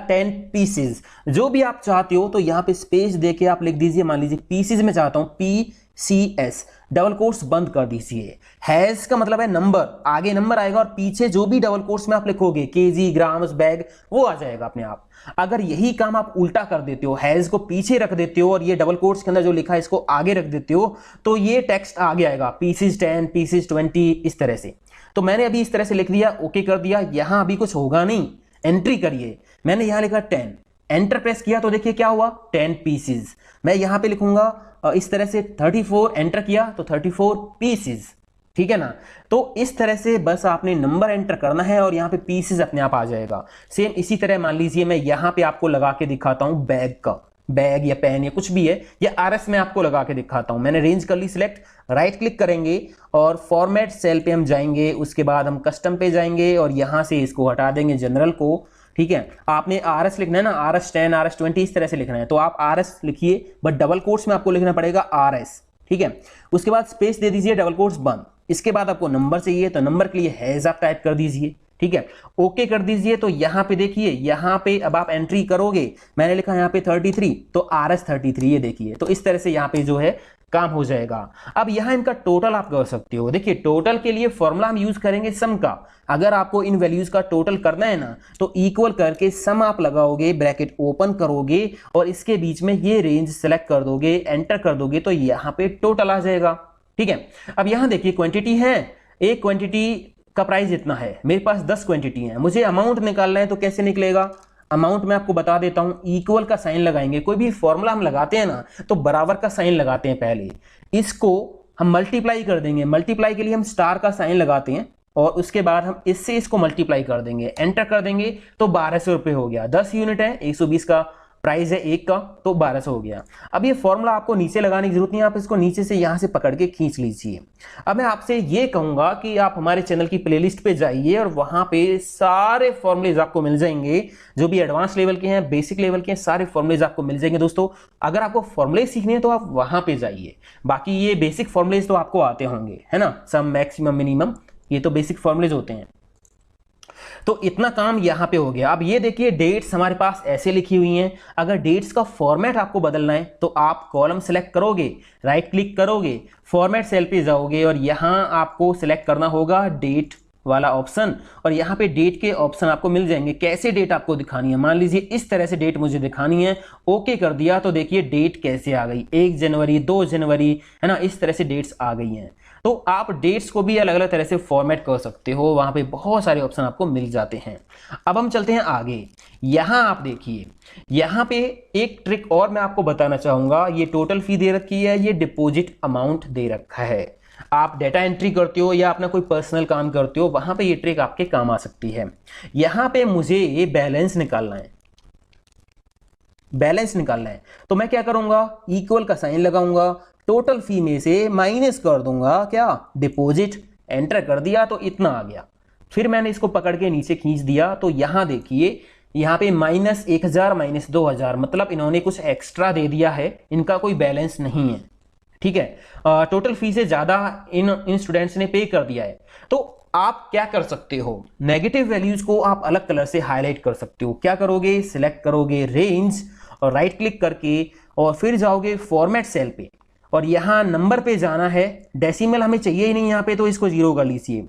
10 पीसेज, जो भी आप चाहते हो, तो यहाँ पे स्पेस देके आप लिख दीजिए। मान लीजिए पीसेज में चाहता हूं, PCS, डबल कोट्स बंद कर दीजिए। हैज का मतलब है नंबर, आगे नंबर आएगा और पीछे जो भी डबल कोट्स में आप लिखोगे, केजी, ग्राम्स, बैग, वो आ जाएगा अपने आप। अगर यही काम आप उल्टा कर देते हो, हैज को पीछे रख देते हो और ये डबल कोट्स के अंदर जो लिखा है इसको आगे रख देते हो, तो ये टेक्स्ट आगे आएगा, पीसेज 10, पीसेज 20, इस तरह से। तो मैंने अभी इस तरह से लिख दिया, ओके कर दिया। यहां अभी कुछ होगा नहीं, एंट्री करिए। मैंने यहां लिखा 10, एंटर प्रेस किया तो देखिए क्या हुआ, 10 पीसेज। मैं यहां पे लिखूंगा इस तरह से 34, एंटर किया तो 34 पीसेज, ठीक है ना। तो इस तरह से बस आपने नंबर एंटर करना है और यहाँ पे पीसेज अपने आप आ जाएगा। सेम इसी तरह मान लीजिए मैं यहाँ पे आपको लगा के दिखाता हूँ बैग का, बैग या पेन या कुछ भी है, या RS में आपको लगा के दिखाता हूँ। मैंने रेंज कर ली सिलेक्ट, राइट क्लिक करेंगे और फॉर्मेट सेल पे हम जाएंगे, उसके बाद हम कस्टम पे जाएंगे और यहाँ से इसको हटा देंगे जनरल को, ठीक है। आपने RS लिखना है ना, RS 10, RS 20 इस तरह से लिखना है, तो आप RS लिखिए, बट डबल कोट्स में आपको लिखना पड़ेगा RS, ठीक है। उसके बाद स्पेस दे दीजिए, डबल कोट्स बंद। इसके बाद आपको नंबर चाहिए तो नंबर के लिए हैज आप टाइप कर दीजिए, ठीक है, ओके कर दीजिए। तो यहाँ पे देखिए, यहाँ पे अब आप एंट्री करोगे, मैंने लिखा यहाँ पे 33, तो RS 33, ये देखिए। तो इस तरह से यहाँ पे जो है काम हो जाएगा। अब यहाँ इनका टोटल आप कर सकते हो। देखिए टोटल के लिए फॉर्मूला हम यूज करेंगे सम का। अगर आपको इन वैल्यूज का टोटल करना है ना, तो इक्वल करके सम आप लगाओगे, ब्रैकेट ओपन करोगे और इसके बीच में ये रेंज सेलेक्ट कर दोगे, एंटर कर दोगे, तो यहाँ पे टोटल आ जाएगा, ठीक है। अब यहाँ देखिए क्वांटिटी है, एक क्वांटिटी का प्राइस इतना है, मेरे पास 10 क्वांटिटी है, मुझे अमाउंट निकालना है, तो कैसे निकलेगा अमाउंट? मैं आपको बता देता हूं, इक्वल का साइन लगाएंगे। कोई भी फॉर्मूला हम लगाते हैं ना, तो बराबर का साइन लगाते हैं पहले, इसको हम मल्टीप्लाई कर देंगे। मल्टीप्लाई के लिए हम स्टार का साइन लगाते हैं और उसके बाद हम इससे इसको मल्टीप्लाई कर देंगे, एंटर कर देंगे, तो 1200 रुपये हो गया। 10 यूनिट है, 120 का प्राइस है एक का, तो 1200 हो गया। अब ये फॉर्मूला आपको नीचे लगाने की जरूरत नहीं है, आप इसको नीचे से यहां से पकड़ के खींच लीजिए। अब मैं आपसे ये कहूंगा कि आप हमारे चैनल की प्लेलिस्ट पे जाइए और वहां पे सारे फॉर्मूलेज आपको मिल जाएंगे, जो भी एडवांस लेवल के हैं, बेसिक लेवल के हैं, सारे फॉर्मूलेज आपको मिल जाएंगे। दोस्तों अगर आपको फॉर्मूलेज सीखने हैं तो आप वहां पे जाइए, बाकी ये बेसिक फॉर्मूलेज तो आपको आते होंगे, है ना, सम, मैक्सिमम, मिनिमम, ये तो बेसिक फॉर्मूलेज होते हैं। तो इतना काम यहां पे हो गया। अब ये देखिए डेट्स हमारे पास ऐसे लिखी हुई हैं। अगर डेट्स का फॉर्मेट आपको बदलना है तो आप कॉलम सेलेक्ट करोगे, राइट क्लिक करोगे, फॉर्मेट सेल पे जाओगे और यहां आपको सेलेक्ट करना होगा डेट वाला ऑप्शन, और यहाँ पे डेट के ऑप्शन आपको मिल जाएंगे। कैसे डेट आपको दिखानी है, मान लीजिए इस तरह से डेट मुझे दिखानी है, ओके कर दिया तो देखिए डेट कैसे आ गई, 1 जनवरी, 2 जनवरी, है ना, इस तरह से डेट्स आ गई हैं। तो आप डेट्स को भी अलग अलग तरह से फॉर्मेट कर सकते हो, वहां पे बहुत सारे ऑप्शन आपको मिल जाते हैं। अब हम चलते हैं आगे। यहां आप देखिए, यहां पे एक ट्रिक और मैं आपको बताना चाहूंगा। ये टोटल फी दे रखी है, ये डिपॉजिट अमाउंट दे रखा है। आप डेटा एंट्री करते हो या अपना कोई पर्सनल काम करते हो, वहां पे ये ट्रिक आपके काम आ सकती है। यहां पे मुझे ये बैलेंस निकालना है, बैलेंस निकालना है, तो मैं क्या करूंगा, इक्वल का साइन लगाऊंगा, टोटल फी में से माइनस कर दूंगा क्या, डिपॉजिट, एंटर कर दिया तो इतना आ गया। फिर मैंने इसको पकड़ के नीचे खींच दिया, तो यहां देखिए, यहां पे -1000 -2000, मतलब इन्होंने कुछ एक्स्ट्रा दे दिया है, इनका कोई बैलेंस नहीं है, ठीक है। टोटल फी से ज्यादा इन स्टूडेंट्स ने पे कर दिया है। तो आप क्या कर सकते हो, नेगेटिव वैल्यूज को आप अलग कलर से हाईलाइट कर सकते हो। क्या करोगे, सिलेक्ट करोगे रेंज और राइट क्लिक करके और फिर जाओगे फॉर्मेट सेल पे और यहां नंबर पे जाना है। डेसिमल हमें चाहिए ही नहीं यहां पे, तो इसको 0 कर लीजिए।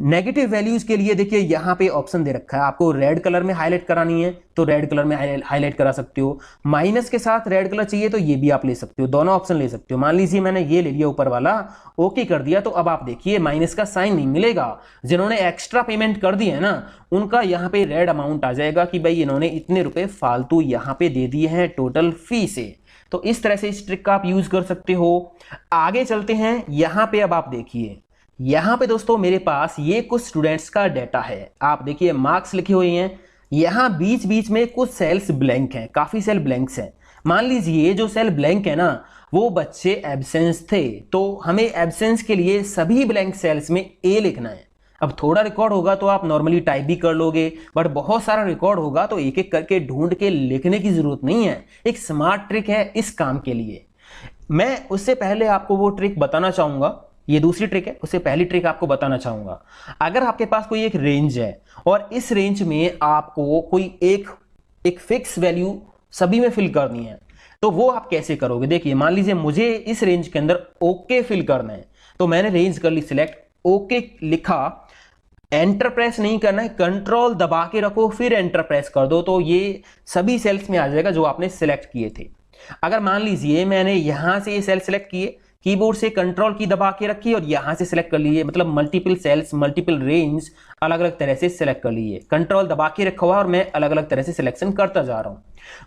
नेगेटिव वैल्यूज के लिए देखिए यहां पे ऑप्शन दे रखा है, आपको रेड कलर में हाईलाइट करानी है तो रेड कलर में हाईलाइट करा सकते हो, माइनस के साथ रेड कलर चाहिए तो ये भी आप ले सकते हो, दोनों ऑप्शन ले सकते हो। मान लीजिए मैंने ये ले लिया ऊपर वाला, ओके कर दिया, तो अब आप देखिए माइनस का साइन नहीं मिलेगा। जिन्होंने एक्स्ट्रा पेमेंट कर दी है ना, उनका यहाँ पे रेड अमाउंट आ जाएगा कि भाई इन्होंने इतने रुपए फालतू यहाँ पे दे दिए हैं टोटल फी से। तो इस तरह से इस ट्रिक का आप यूज कर सकते हो। आगे चलते हैं, यहां पे अब आप देखिए, यहां पे दोस्तों मेरे पास ये कुछ स्टूडेंट्स का डेटा है। आप देखिए मार्क्स लिखे हुए हैं, यहाँ बीच बीच में कुछ सेल्स ब्लैंक हैं, काफी सेल ब्लैंक्स हैं। मान लीजिए जो सेल ब्लैंक है ना वो बच्चे एब्सेंस थे, तो हमें एब्सेंस के लिए सभी ब्लैंक सेल्स में ए लिखना है। अब थोड़ा रिकॉर्ड होगा तो आप नॉर्मली टाइप भी कर लोगे, बट बहुत सारा रिकॉर्ड होगा तो एक एक करके ढूंढ के लिखने की जरूरत नहीं है। एक स्मार्ट ट्रिक है इस काम के लिए। मैं उससे पहले आपको वो ट्रिक बताना चाहूंगा, ये दूसरी ट्रिक है, उससे पहली ट्रिक आपको बताना चाहूंगा। अगर आपके पास कोई एक रेंज है और इस रेंज में आपको कोई एक फिक्स वैल्यू सभी में फिल करनी है, तो वो आप कैसे करोगे? देखिए मान लीजिए मुझे इस रेंज के अंदर ओके फिल करना है, तो मैंने रेंज कर ली सिलेक्ट, ओके लिखा, एंटर प्रेस नहीं करना है, कंट्रोल दबा के रखो फिर एंटर प्रेस कर दो, तो ये सभी सेल्स में आ जाएगा जो आपने सिलेक्ट किए थे। अगर मान लीजिए मैंने यहां से ये सेल सिलेक्ट किए, कीबोर्ड से कंट्रोल की दबा के रखी और यहां से सिलेक्ट कर लिए, मतलब मल्टीपल सेल्स मल्टीपल रेंज अलग अलग तरह से सिलेक्ट कर लिए, कंट्रोल दबा के रखा हुआ और मैं अलग अलग तरह से सिलेक्शन करता जा रहा हूं।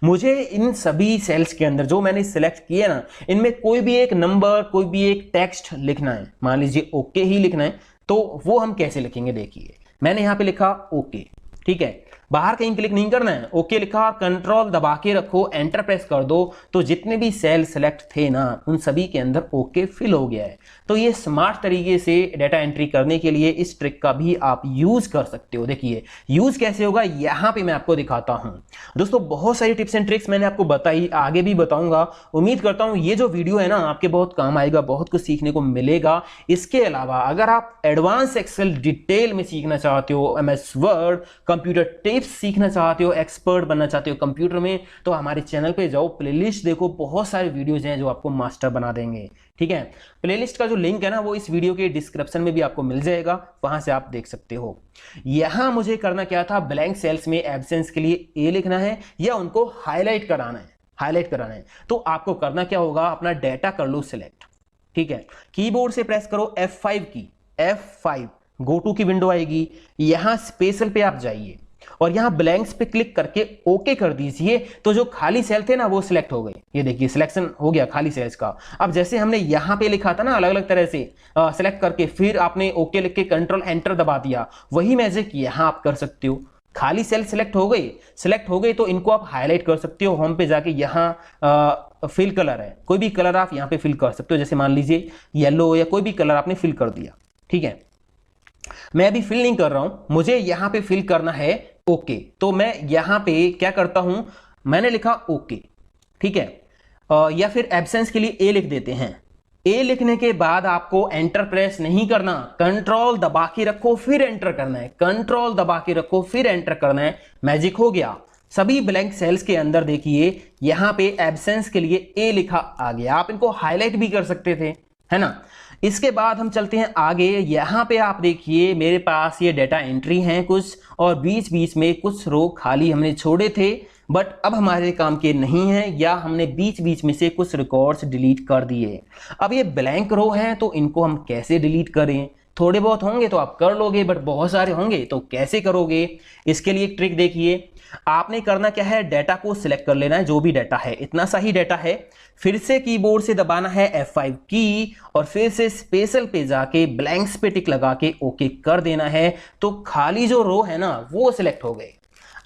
मुझे इन सभी सेल्स के अंदर जो मैंने सिलेक्ट किए ना, इनमें कोई भी एक नंबर कोई भी एक टेक्स्ट लिखना है, मान लीजिए ओके ही लिखना है, तो वो हम कैसे लिखेंगे? देखिए मैंने यहां पे लिखा ओके, ठीक है, बाहर कहीं क्लिक नहीं करना है, ओके लिखा और कंट्रोल दबा के रखो, एंटर प्रेस कर दो, तो जितने भी सेल सेलेक्ट थे ना उन सभी के अंदर ओके फिल हो गया है। तो ये स्मार्ट तरीके से डेटा एंट्री करने के लिए इस ट्रिक का भी आप यूज कर सकते हो। देखिए यूज कैसे होगा यहां पे मैं आपको दिखाता हूं। दोस्तों बहुत सारी टिप्स एंड ट्रिक्स मैंने आपको बताई, आगे भी बताऊंगा। उम्मीद करता हूं ये जो वीडियो है ना आपके बहुत काम आएगा, बहुत कुछ सीखने को मिलेगा। इसके अलावा अगर आप एडवांस एक्सेल डिटेल में सीखना चाहते हो, MS वर्ड कंप्यूटर टिप्स सीखना चाहते हो, एक्सपर्ट बनना चाहते हो कंप्यूटर में, तो हमारे चैनल पे जाओ, प्लेलिस्ट देखो, बहुत सारे वीडियोज हैं जो आपको मास्टर बना देंगे। ठीक है, प्लेलिस्ट का जो लिंक है ना वो इस वीडियो के डिस्क्रिप्शन में भी आपको मिल जाएगा, वहां से आप देख सकते हो। यहां मुझे करना क्या था, ब्लैंक सेल्स में एब्सेंस के लिए ए लिखना है या उनको हाईलाइट कराना है। तो आपको करना क्या होगा, अपना डेटा कर लो सिलेक्ट, ठीक है, कीबोर्ड से प्रेस करो F5 की, F5 गो टू की विंडो आएगी, यहां स्पेशल पे आप जाइए और यहां ब्लैंक्स पे क्लिक करके ओके कर दीजिए, तो जो खाली सेल थे ना वो सिलेक्ट हो गए। ये देखिए सिलेक्शन हो गया खाली सेल्स का। अब जैसे हमने यहां पे लिखा था ना अलग अलग तरह से सिलेक्ट करके फिर आपने ओके लिख के कंट्रोल एंटर दबा दिया, वही मैजिक यहां आप कर सकते हो। खाली सेल सिलेक्ट हो गई तो इनको आप हाईलाइट कर सकते हो। होम पे जाके यहाँ फिल कलर है, कोई भी कलर आप यहाँ पे फिल कर सकते हो, जैसे मान लीजिए येलो या कोई भी कलर आपने फिल कर दिया। ठीक है, मैं अभी फिल नहीं कर रहा हूं, मुझे यहां पे फिल करना है ओके, तो मैं यहां पे क्या करता हूं, मैंने लिखा ओके, ठीक है, या फिर एब्सेंस के लिए ए लिख देते हैं। ए लिखने के बाद आपको एंटर प्रेस नहीं करना, कंट्रोल दबा के रखो फिर एंटर करना है, कंट्रोल दबा के रखो फिर एंटर करना है। मैजिक हो गया, सभी ब्लैंक सेल्स के अंदर देखिए यहां पे एब्सेंस के लिए ए लिखा आ गया। आप इनको हाईलाइट भी कर सकते थे, है ना। इसके बाद हम चलते हैं आगे। यहां पे आप देखिए मेरे पास ये डेटा एंट्री हैं कुछ, और बीच बीच में कुछ रो खाली हमने छोड़े थे बट अब हमारे काम के नहीं है, या हमने बीच बीच में से कुछ रिकॉर्ड्स डिलीट कर दिए। अब ये ब्लैंक रो हैं तो इनको हम कैसे डिलीट करें? थोड़े बहुत होंगे तो आप कर लोगे, बट बहुत सारे होंगे तो कैसे करोगे? इसके लिए एक ट्रिक देखिए, आपने करना क्या है, डेटा को सिलेक्ट कर लेना है, जो भी डेटा है, इतना सा ही डेटा है, फिर से कीबोर्ड से दबाना है F5 की और फिर से स्पेशल पे जाके ब्लैंक्स पे टिक लगा के ओके कर देना है, तो खाली जो रो है ना वो सिलेक्ट हो गए।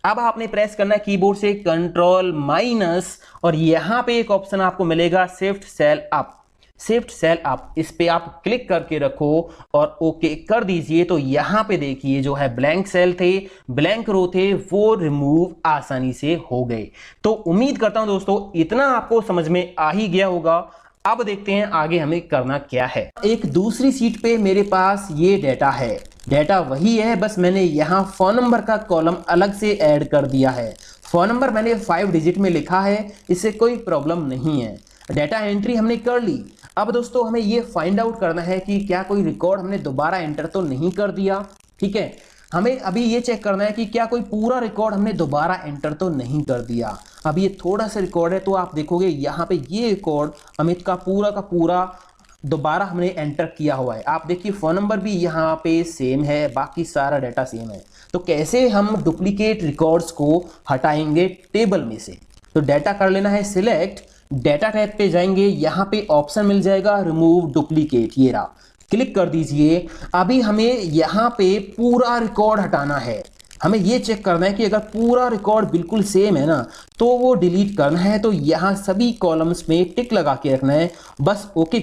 अब आपने प्रेस करना है कीबोर्ड से कंट्रोल माइनस और यहां पे एक ऑप्शन आपको मिलेगा शिफ्ट सेल अप, इस पे आप क्लिक करके रखो और ओके कर दीजिए। तो यहां पे देखिए जो है ब्लैंक सेल थे, ब्लैंक रो थे, वो रिमूव आसानी से हो गए। तो उम्मीद करता हूं दोस्तों इतना आपको समझ में आ ही गया होगा। अब देखते हैं आगे हमें करना क्या है। एक दूसरी सीट पे मेरे पास ये डेटा है, डेटा वही है, बस मैंने यहां फोन नंबर का कॉलम अलग से ऐड कर दिया है। फोन नंबर मैंने 5 डिजिट में लिखा है, इससे कोई प्रॉब्लम नहीं है। डेटा एंट्री हमने कर ली। अब दोस्तों हमें ये फाइंड आउट करना है कि क्या कोई रिकॉर्ड हमने दोबारा एंटर तो नहीं कर दिया। ठीक है, हमें अभी ये चेक करना है कि क्या कोई पूरा रिकॉर्ड हमने दोबारा एंटर तो नहीं कर दिया। अब ये थोड़ा सा रिकॉर्ड है तो आप देखोगे यहाँ पे ये रिकॉर्ड अमित का पूरा दोबारा हमने एंटर किया हुआ है। आप देखिए फोन नंबर भी यहाँ पे सेम है, बाकी सारा डाटा सेम है। तो कैसे हम डुप्लीकेट रिकॉर्ड्स को हटाएंगे टेबल में से? तो डाटा कर लेना है सिलेक्ट, डेटा टैब पे जाएंगे, यहाँ पे ऑप्शन मिल जाएगा रिमूव डुप्लीकेट, ये रहा, क्लिक कर दीजिए। अभी हमें यहाँ पे पूरा रिकॉर्ड हटाना है, हमें ये चेक करना है कि अगर पूरा रिकॉर्ड बिल्कुल सेम है ना तो वो डिलीट करना है, तो यहाँ सभी कॉलम्स में टिक लगा के रखना है, बस ओके।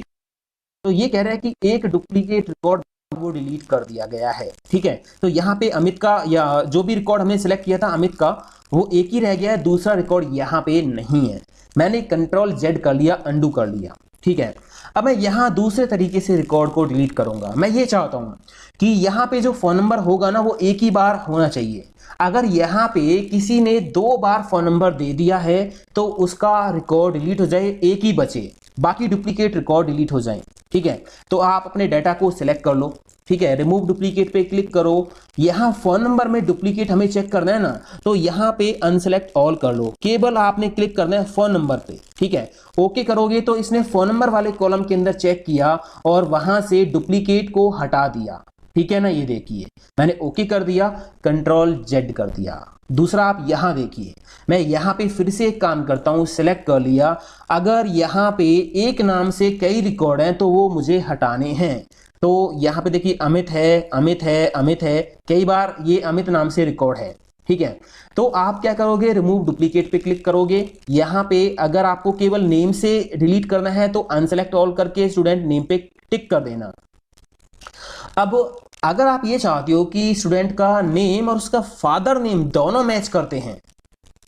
तो ये कह रहा है कि एक डुप्लीकेट रिकॉर्ड वो डिलीट कर दिया गया है, ठीक है। तो यहाँ पे अमित का या जो भी रिकॉर्ड हमने सिलेक्ट किया था अमित का, वो एक ही रह गया है, दूसरा रिकॉर्ड यहाँ पे नहीं है। मैंने कंट्रोल जेड कर लिया, अंडू कर लिया, ठीक है। अब मैं यहाँ दूसरे तरीके से रिकॉर्ड को डिलीट करूंगा। मैं ये चाहता हूँ कि यहाँ पे जो फोन नंबर होगा ना वो एक ही बार होना चाहिए। अगर यहाँ पे किसी ने 2 बार फोन नंबर दे दिया है तो उसका रिकॉर्ड डिलीट हो जाए, एक ही बचे, बाकी डुप्लीकेट रिकॉर्ड डिलीट हो जाए, ठीक है। तो आप अपने डाटा को सिलेक्ट कर लो, ठीक है, रिमूव डुप्लीकेट पे क्लिक करो। यहाँ फोन नंबर में डुप्लीकेट हमें चेक करना है ना, तो यहाँ पे अनसेलेक्ट ऑल कर लो, केवल आपने क्लिक करना है फोन नंबर पे, ठीक है। ओके करोगे तो इसने फोन नंबर वाले कॉलम के अंदर चेक किया और वहां से डुप्लीकेट को हटा दिया, ठीक है ना। ये देखिए मैंने ओके कर दिया, कंट्रोल जेड कर दिया। दूसरा आप यहां देखिए, मैं यहां पे फिर से एक काम करता हूं, सिलेक्ट कर लिया। अगर यहां पे एक नाम से कई रिकॉर्ड हैं तो वो मुझे हटाने हैं। तो यहां पे देखिए अमित है, अमित है, अमित है, कई बार ये अमित नाम से रिकॉर्ड है, ठीक है। तो आप क्या करोगे, रिमूव डुप्लीकेट पे क्लिक करोगे। यहां पे अगर आपको केवल नेम से डिलीट करना है तो अनसेलेक्ट ऑल करके स्टूडेंट नेम पे टिक कर देना। अब अगर आप ये चाहते हो कि स्टूडेंट का नेम और उसका फादर नेम दोनों मैच करते हैं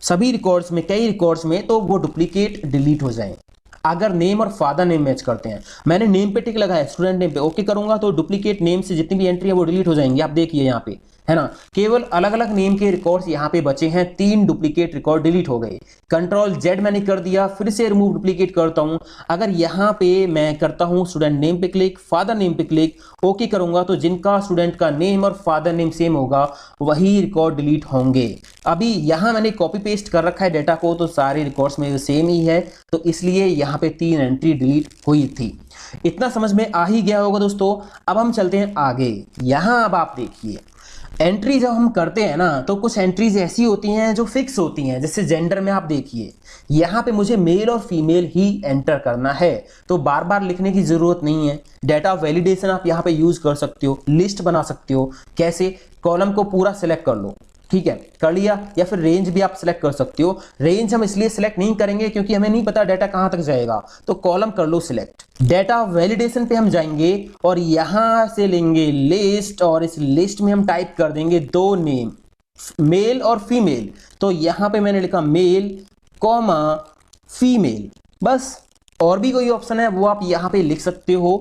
सभी रिकॉर्ड्स में, कई रिकॉर्ड्स में, तो वो डुप्लीकेट डिलीट हो जाए। अगर नेम और फादर नेम मैच करते हैं, मैंने नेम पे टिक लगाया, स्टूडेंट नेम पे ओके करूंगा तो डुप्लीकेट नेम से जितनी भी एंट्री है वो डिलीट हो जाएंगी। आप देखिए यहाँ पे है ना, केवल अलग अलग नेम के रिकॉर्ड्स यहाँ पे बचे हैं, 3 डुप्लीकेट रिकॉर्ड डिलीट हो गए। कंट्रोल जेड मैंने कर दिया, फिर से रिमूव डुप्लीकेट करता हूं। अगर यहाँ पे मैं करता हूं स्टूडेंट नेम पे क्लिक, फादर नेम पे क्लिक, ओके करूंगा तो जिनका स्टूडेंट का नेम और फादर नेम सेम होगा वही रिकॉर्ड डिलीट होंगे। अभी यहाँ मैंने कॉपी पेस्ट कर रखा है डाटा को, तो सारे रिकॉर्ड्स में सेम ही है, तो इसलिए यहाँ पे 3 एंट्री डिलीट हुई थी। इतना समझ में आ ही गया होगा दोस्तों। अब हम चलते हैं आगे। यहाँ अब आप देखिए एंट्री जब हम करते हैं ना तो कुछ एंट्रीज ऐसी होती हैं जो फिक्स होती हैं। जैसे जेंडर में आप देखिए यहाँ पे मुझे मेल और फीमेल ही एंटर करना है, तो बार बार लिखने की जरूरत नहीं है। डाटा वैलिडेशन आप यहाँ पे यूज कर सकते हो, लिस्ट बना सकते हो। कैसे, कॉलम को पूरा सिलेक्ट कर लो, ठीक है, कर लिया, या फिर रेंज भी आप सिलेक्ट कर सकते हो। रेंज हम इसलिए सिलेक्ट नहीं करेंगे क्योंकि हमें नहीं पता डाटा कहां तक जाएगा, तो कॉलम कर लो सिलेक्ट। डाटा वैलिडेशन पे हम जाएंगे और यहां से लेंगे लिस्ट, और इस लिस्ट में हम टाइप कर देंगे 2 नेम, मेल और फीमेल। तो यहां पे मैंने लिखा मेल कॉमा फीमेल, बस। और भी कोई ऑप्शन है वो आप यहाँ पे लिख सकते हो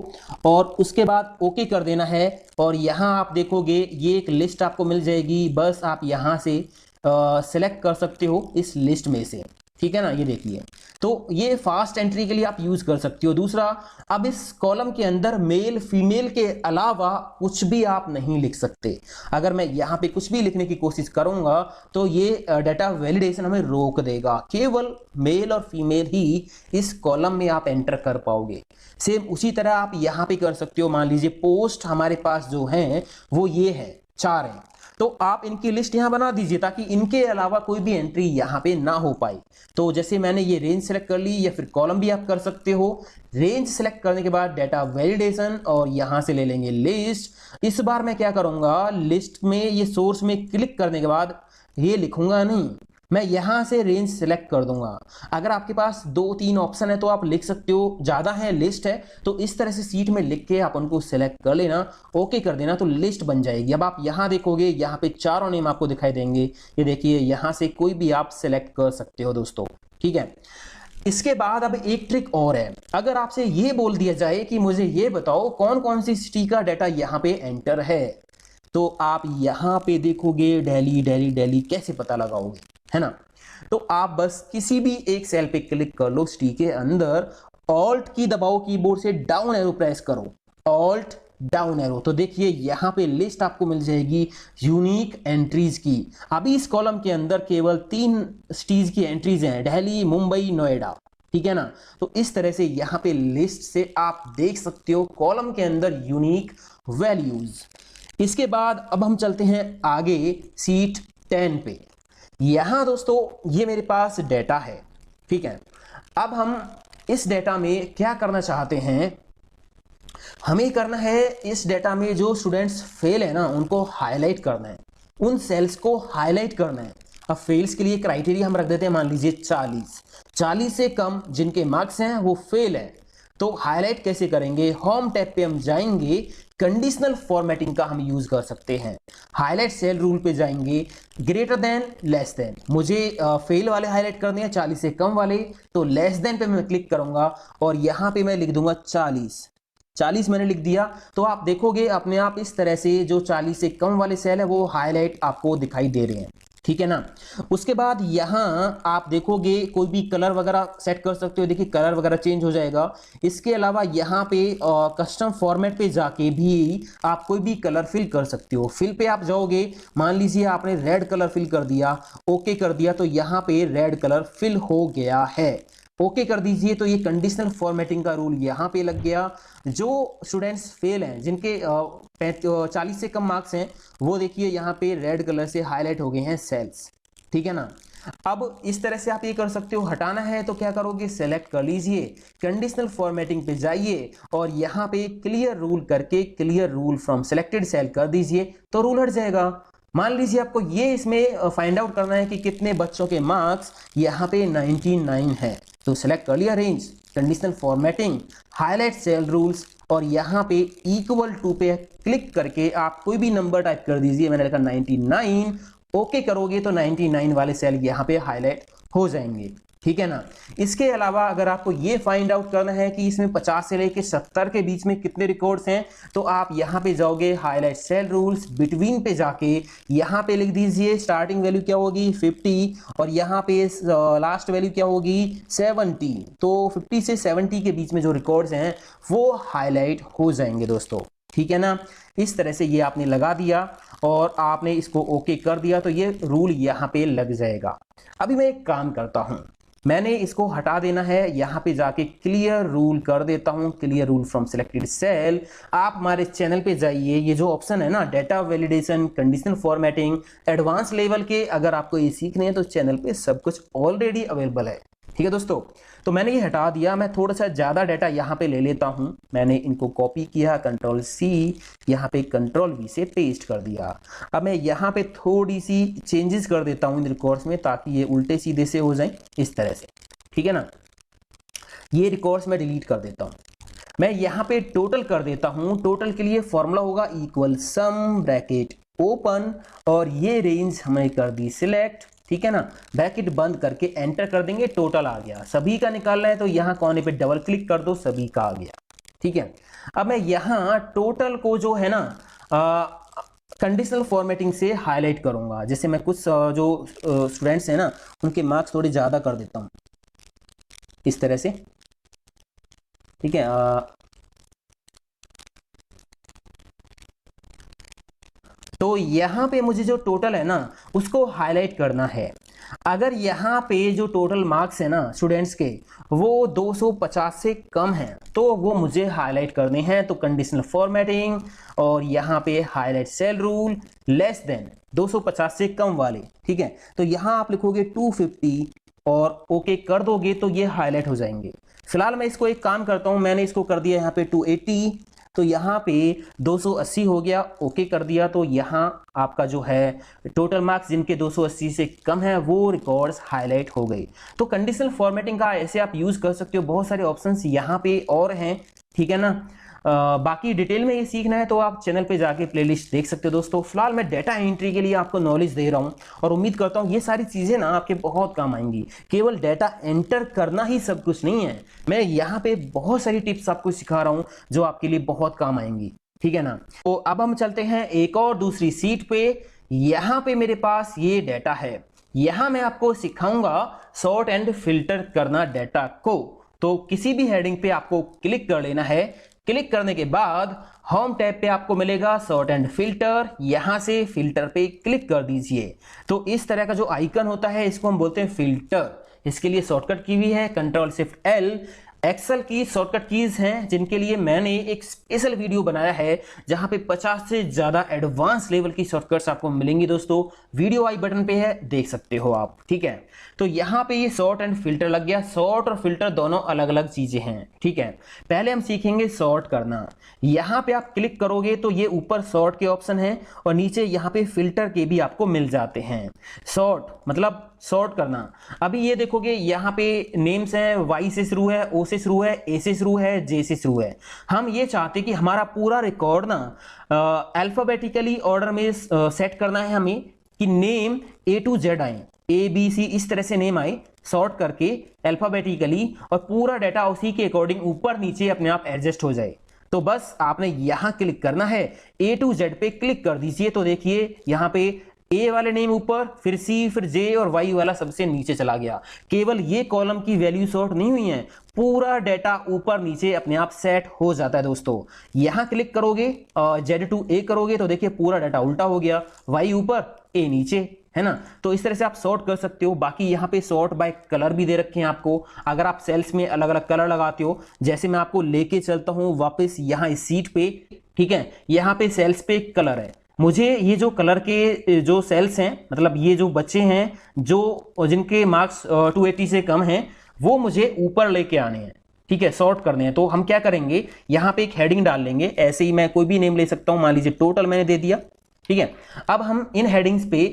और उसके बाद ओके कर देना है। और यहाँ आप देखोगे ये एक लिस्ट आपको मिल जाएगी, बस आप यहाँ से सिलेक्ट कर सकते हो इस लिस्ट में से, ठीक है ना। ये देखिए, तो ये फास्ट एंट्री के लिए आप यूज कर सकते हो। दूसरा, अब इस कॉलम के अंदर मेल फीमेल के अलावा कुछ भी आप नहीं लिख सकते। अगर मैं यहाँ पे कुछ भी लिखने की कोशिश करूंगा तो ये डाटा वैलिडेशन हमें रोक देगा। केवल मेल और फीमेल ही इस कॉलम में आप एंटर कर पाओगे। सेम उसी तरह आप यहाँ पे कर सकते हो। मान लीजिए पोस्ट हमारे पास जो है वो ये है, 4 हैं, तो आप इनकी लिस्ट यहां बना दीजिए ताकि इनके अलावा कोई भी एंट्री यहां पे ना हो पाए। तो जैसे मैंने ये रेंज सेलेक्ट कर ली, या फिर कॉलम भी आप कर सकते हो। रेंज सेलेक्ट करने के बाद डाटा वैलिडेशन और यहां से ले लेंगे लिस्ट। इस बार मैं क्या करूंगा, लिस्ट में ये सोर्स में क्लिक करने के बाद ये लिखूंगा नहीं, मैं यहां से रेंज सेलेक्ट कर दूंगा। अगर आपके पास 2-3 ऑप्शन है तो आप लिख सकते हो, ज्यादा है लिस्ट है तो इस तरह से सीट में लिख के आप उनको सेलेक्ट कर लेना, ओके कर देना, तो लिस्ट बन जाएगी। अब आप यहां देखोगे यहाँ पे 4 नेम आपको दिखाई देंगे। ये देखिए यहां से कोई भी आप सेलेक्ट कर सकते हो दोस्तों, ठीक है। इसके बाद अब एक ट्रिक और है। अगर आपसे ये बोल दिया जाए कि मुझे ये बताओ कौन कौन सी सिटी का डाटा यहाँ पे एंटर है, तो आप यहां पे देखोगे दिल्ली दिल्ली दिल्ली, कैसे पता लगाओगे, है ना। तो आप बस किसी भी एक सेल पे क्लिक कर लो सिटी के अंदर, ऑल्ट की दबाओ कीबोर्ड से, डाउन एरो प्रेस करो, ऑल्ट डाउन एरो, तो देखिए यहां पे लिस्ट आपको मिल जाएगी यूनिक एंट्रीज की। अभी इस कॉलम के अंदर केवल 3 सिटीज की एंट्रीज हैं, दिल्ली, मुंबई, नोएडा, ठीक है ना। तो इस तरह से यहां पे लिस्ट से आप देख सकते हो कॉलम के अंदर यूनिक वैल्यूज। इसके बाद अब हम चलते हैं आगे सीट 10 पे। यहां दोस्तों ये मेरे पास डेटा है, ठीक है। अब हम इस डेटा में क्या करना चाहते हैं, हमें करना है इस डेटा में जो स्टूडेंट्स फेल है ना उनको हाईलाइट करना है। उन सेल्स को हाईलाइट करना है। अब फेल्स के लिए क्राइटेरिया हम रख देते हैं, मान लीजिए 40 से कम जिनके मार्क्स हैं वो फेल है। तो हाईलाइट कैसे करेंगे, होम टैब पे हम जाएंगे, कंडीशनल फॉर्मेटिंग का हम यूज कर सकते हैं। हाईलाइट सेल रूल पे जाएंगे, ग्रेटर देन लेस देन, मुझे फेल वाले हाईलाइट करने हैं 40 से कम वाले, तो लेस देन पे मैं क्लिक करूंगा और यहां पे मैं लिख दूंगा 40 मैंने लिख दिया। तो आप देखोगे अपने आप इस तरह से जो 40 से कम वाले सेल है वो हाईलाइट आपको दिखाई दे रहे हैं, ठीक है ना। उसके बाद यहां आप देखोगे कोई भी कलर वगैरह सेट कर सकते हो, देखिए कलर वगैरह चेंज हो जाएगा। इसके अलावा यहां पे कस्टम फॉर्मेट पे जाके भी आप कोई भी कलर फिल कर सकते हो। फिल पे आप जाओगे, मान लीजिए आपने रेड कलर फिल कर दिया, ओके कर दिया, तो यहां पे रेड कलर फिल हो गया है, ओके कर दीजिए। तो ये कंडीशनल फॉर्मेटिंग का रूल यहाँ पे लग गया। जो स्टूडेंट्स फेल हैं, जिनके 40 से कम मार्क्स हैं, वो देखिए यहाँ पे रेड कलर से हाईलाइट हो गए हैं सेल्स, ठीक है ना। अब इस तरह से आप ये कर सकते हो। हटाना है तो क्या करोगे, सेलेक्ट कर लीजिए, कंडीशनल फॉर्मेटिंग पे जाइए और यहाँ पे क्लियर रूल करके clear rule from selected cell कर दीजिए, तो रूल हट जाएगा। मान लीजिए आपको ये इसमें फाइंड आउट करना है कि कितने बच्चों के मार्क्स यहाँ पे 99 है, तो सिलेक्ट कर लिया range, conditional formatting, highlight cell rules और यहाँ पे इक्वल टू पे क्लिक करके आप कोई भी नंबर टाइप कर दीजिए, मैंने लिखा 99, ओके करोगे तो 99 वाले सेल यहाँ पे हाईलाइट हो जाएंगे, ठीक है ना। इसके अलावा अगर आपको ये फाइंड आउट करना है कि इसमें 50 से लेके 70 के बीच में कितने रिकॉर्ड्स हैं, तो आप यहाँ पे जाओगे, हाईलाइट सेल रूल्स, बिटवीन पे जाके यहाँ पे लिख दीजिए स्टार्टिंग वैल्यू क्या होगी 50 और यहाँ पे लास्ट वैल्यू क्या होगी 70। तो 50 से 70 के बीच में जो रिकॉर्ड्स हैं वो हाईलाइट हो जाएंगे दोस्तों, ठीक है ना। इस तरह से ये आपने लगा दिया और आपने इसको ओके कर दिया, तो ये रूल यहाँ पे लग जाएगा। अभी मैं एक काम करता हूँ, मैंने इसको हटा देना है, यहाँ पे जाके क्लियर रूल कर देता हूँ, clear rule from selected cell. आप हमारे चैनल पे जाइए, ये जो ऑप्शन है ना data validation, conditional formatting, advance level के, अगर आपको ये सीखने हैं तो चैनल पे सब कुछ ऑलरेडी अवेलेबल है, ठीक है दोस्तों। तो मैंने ये हटा दिया, मैं थोड़ा सा ज्यादा डाटा यहाँ पे ले लेता हूँ, मैंने इनको कॉपी किया, कंट्रोल सी, यहाँ पे कंट्रोल वी से पेस्ट कर दिया। अब मैं यहाँ पे थोड़ी सी चेंजेस कर देता हूँ इन रिकॉर्ड्स में, ताकि ये उल्टे सीधे से हो जाए इस तरह से, ठीक है ना। ये रिकॉर्ड्स मैं डिलीट कर देता हूँ, मैं यहाँ पे टोटल कर देता हूँ। टोटल के लिए फॉर्मूला होगा इक्वल सम ब्रैकेट ओपन और ये रेंज हमने कर दी सिलेक्ट, ठीक है ना, ब्रैकेट बंद करके एंटर कर देंगे, टोटल आ गया। सभी का निकालना है तो यहाँ कोने पे डबल क्लिक कर दो, सभी का आ गया, ठीक है। अब मैं यहाँ टोटल को जो है ना कंडीशनल फॉर्मेटिंग से हाईलाइट करूंगा। जैसे मैं कुछ जो स्टूडेंट्स हैं ना उनके मार्क्स थोड़े ज्यादा कर देता हूँ इस तरह से, ठीक है। तो यहाँ पे मुझे जो टोटल है ना उसको हाईलाइट करना है। अगर यहाँ पे जो टोटल मार्क्स है ना स्टूडेंट्स के वो 250 से कम हैं तो वो मुझे हाईलाइट करने हैं, तो कंडीशनल फॉर्मेटिंग और यहाँ पे highlight cell rule, less than 250 से कम वाले, ठीक है। तो यहाँ आप लिखोगे 250 और ओके कर दोगे तो ये हाईलाइट हो जाएंगे। फिलहाल मैं इसको एक काम करता हूँ, मैंने इसको कर दिया यहाँ पे 280, तो यहाँ पे 280 हो गया, ओके कर दिया। तो यहाँ आपका जो है टोटल मार्क्स जिनके 280 से कम है वो रिकॉर्ड्स हाईलाइट हो गई। तो कंडीशनल फॉर्मेटिंग का ऐसे आप यूज कर सकते हो, बहुत सारे ऑप्शंस यहाँ पे और हैं, ठीक है ना। बाकी डिटेल में ये सीखना है तो आप चैनल पे जाके प्लेलिस्ट देख सकते हो दोस्तों। फिलहाल मैं डेटा एंट्री के लिए आपको नॉलेज दे रहा हूं और उम्मीद करता हूं ये सारी चीजें ना आपके बहुत काम आएंगी। केवल डेटा एंटर करना ही सब कुछ नहीं है, मैं यहाँ पे बहुत सारी टिप्स आपको सिखा रहा हूं जो आपके लिए बहुत काम आएंगी, ठीक है ना। तो अब हम चलते हैं एक और दूसरी सीट पे। यहाँ पे मेरे पास ये डेटा है, यहाँ मैं आपको सिखाऊंगा सॉर्ट एंड फिल्टर करना डेटा को। तो किसी भी हेडिंग पे आपको क्लिक कर लेना है, क्लिक करने के बाद होम टैब पे आपको मिलेगा सॉर्ट एंड फिल्टर, यहां से फिल्टर पे क्लिक कर दीजिए। तो इस तरह का जो आइकन होता है इसको हम बोलते हैं फिल्टर। इसके लिए शॉर्टकट की हुई है कंट्रोल शिफ्ट एल। एक्सेल की शॉर्टकट कीज हैं जिनके लिए मैंने एक स्पेशल वीडियो बनाया है जहां पे 50 से ज्यादा एडवांस लेवल की शॉर्टकट्स आपको मिलेंगी दोस्तों। वीडियो आई बटन पे है, देख सकते हो आप। ठीक है, तो यहां पे ये सॉर्ट एंड फिल्टर लग गया। सॉर्ट और फिल्टर दोनों अलग अलग चीजें हैं। ठीक है, पहले हम सीखेंगे सॉर्ट करना। यहां पे आप क्लिक करोगे तो ये ऊपर सॉर्ट के ऑप्शन है और नीचे यहां पे फिल्टर के भी आपको मिल जाते हैं। सॉर्ट मतलब सॉर्ट करना। अभी ये देखोगे यहाँ पे नेम्स हैं, वाई से शुरू है, ओ से शुरू है, ए से शुरू है, जे से शुरू है। हम ये चाहते कि हमारा पूरा रिकॉर्ड ना अल्फाबेटिकली ऑर्डर में सेट करना है हमें, कि नेम ए टू जेड आए, ए बी सी इस तरह से नेम आए सॉर्ट करके अल्फाबेटिकली, और पूरा डाटा उसी के अकॉर्डिंग ऊपर नीचे अपने आप एडजस्ट हो जाए। तो बस आपने यहां क्लिक करना है, ए टू जेड पे क्लिक कर दीजिए। तो देखिए यहां पे ए वाले नेम ऊपर, फिर सी, फिर जे और वाई वाला सबसे नीचे चला गया। केवल ये कॉलम की वैल्यू सॉर्ट नहीं हुई है, पूरा डाटा ऊपर नीचे अपने आप सेट हो जाता है दोस्तों। यहां क्लिक करोगे जेड टू ए करोगे तो देखिए पूरा डाटा उल्टा हो गया, वाई ऊपर ए नीचे, है ना। तो इस तरह से आप सॉर्ट कर सकते हो। बाकी यहाँ पे सॉर्ट बाय कलर भी दे रखे हैं आपको। अगर आप सेल्स में अलग अलग कलर लगाते हो, जैसे मैं आपको लेके चलता हूं वापस यहाँ इस सीट पे। ठीक है, यहाँ पे सेल्स पे कलर है, मुझे ये जो कलर के जो सेल्स हैं, मतलब ये जो बच्चे हैं जो जिनके मार्क्स 280 से कम हैं, वो मुझे ऊपर लेके आने हैं। ठीक है, सॉर्ट करने हैं। तो हम क्या करेंगे, यहाँ पे एक हेडिंग डाल लेंगे। ऐसे ही मैं कोई भी नेम ले सकता हूं, मान लीजिए टोटल मैंने दे दिया। ठीक है, अब हम इन हेडिंग्स पे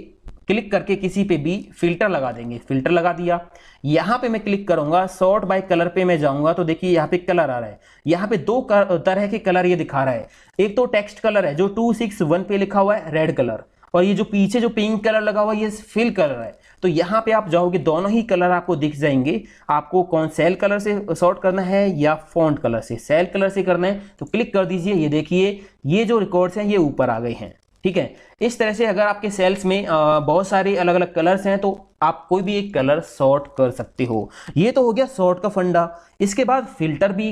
क्लिक करके किसी पे भी फिल्टर लगा देंगे। फिल्टर लगा दिया, यहां पे मैं क्लिक करूंगा, सॉर्ट बाय कलर पे मैं जाऊंगा तो देखिए यहां पे कलर आ रहा है। यहां पे दो तरह के कलर ये दिखा रहा है। एक तो टेक्स्ट कलर है जो 261 पे लिखा हुआ है, रेड कलर, और ये जो पीछे जो पिंक कलर लगा हुआ है ये फिल कलर है। तो यहां पे आप जाओगे, दोनों ही कलर आपको दिख जाएंगे। आपको कौन सेल कलर से सॉर्ट करना है या फॉन्ट कलर से। सेल कलर से करना है तो क्लिक कर दीजिए। ये देखिए ये जो रिकॉर्ड्स हैं ये ऊपर आ गए हैं। ठीक है, इस तरह से अगर आपके सेल्स में बहुत सारे अलग अलग कलर्स हैं तो आप कोई भी एक कलर सॉर्ट कर सकते हो। ये तो हो गया सॉर्ट का फंडा। इसके बाद फिल्टर भी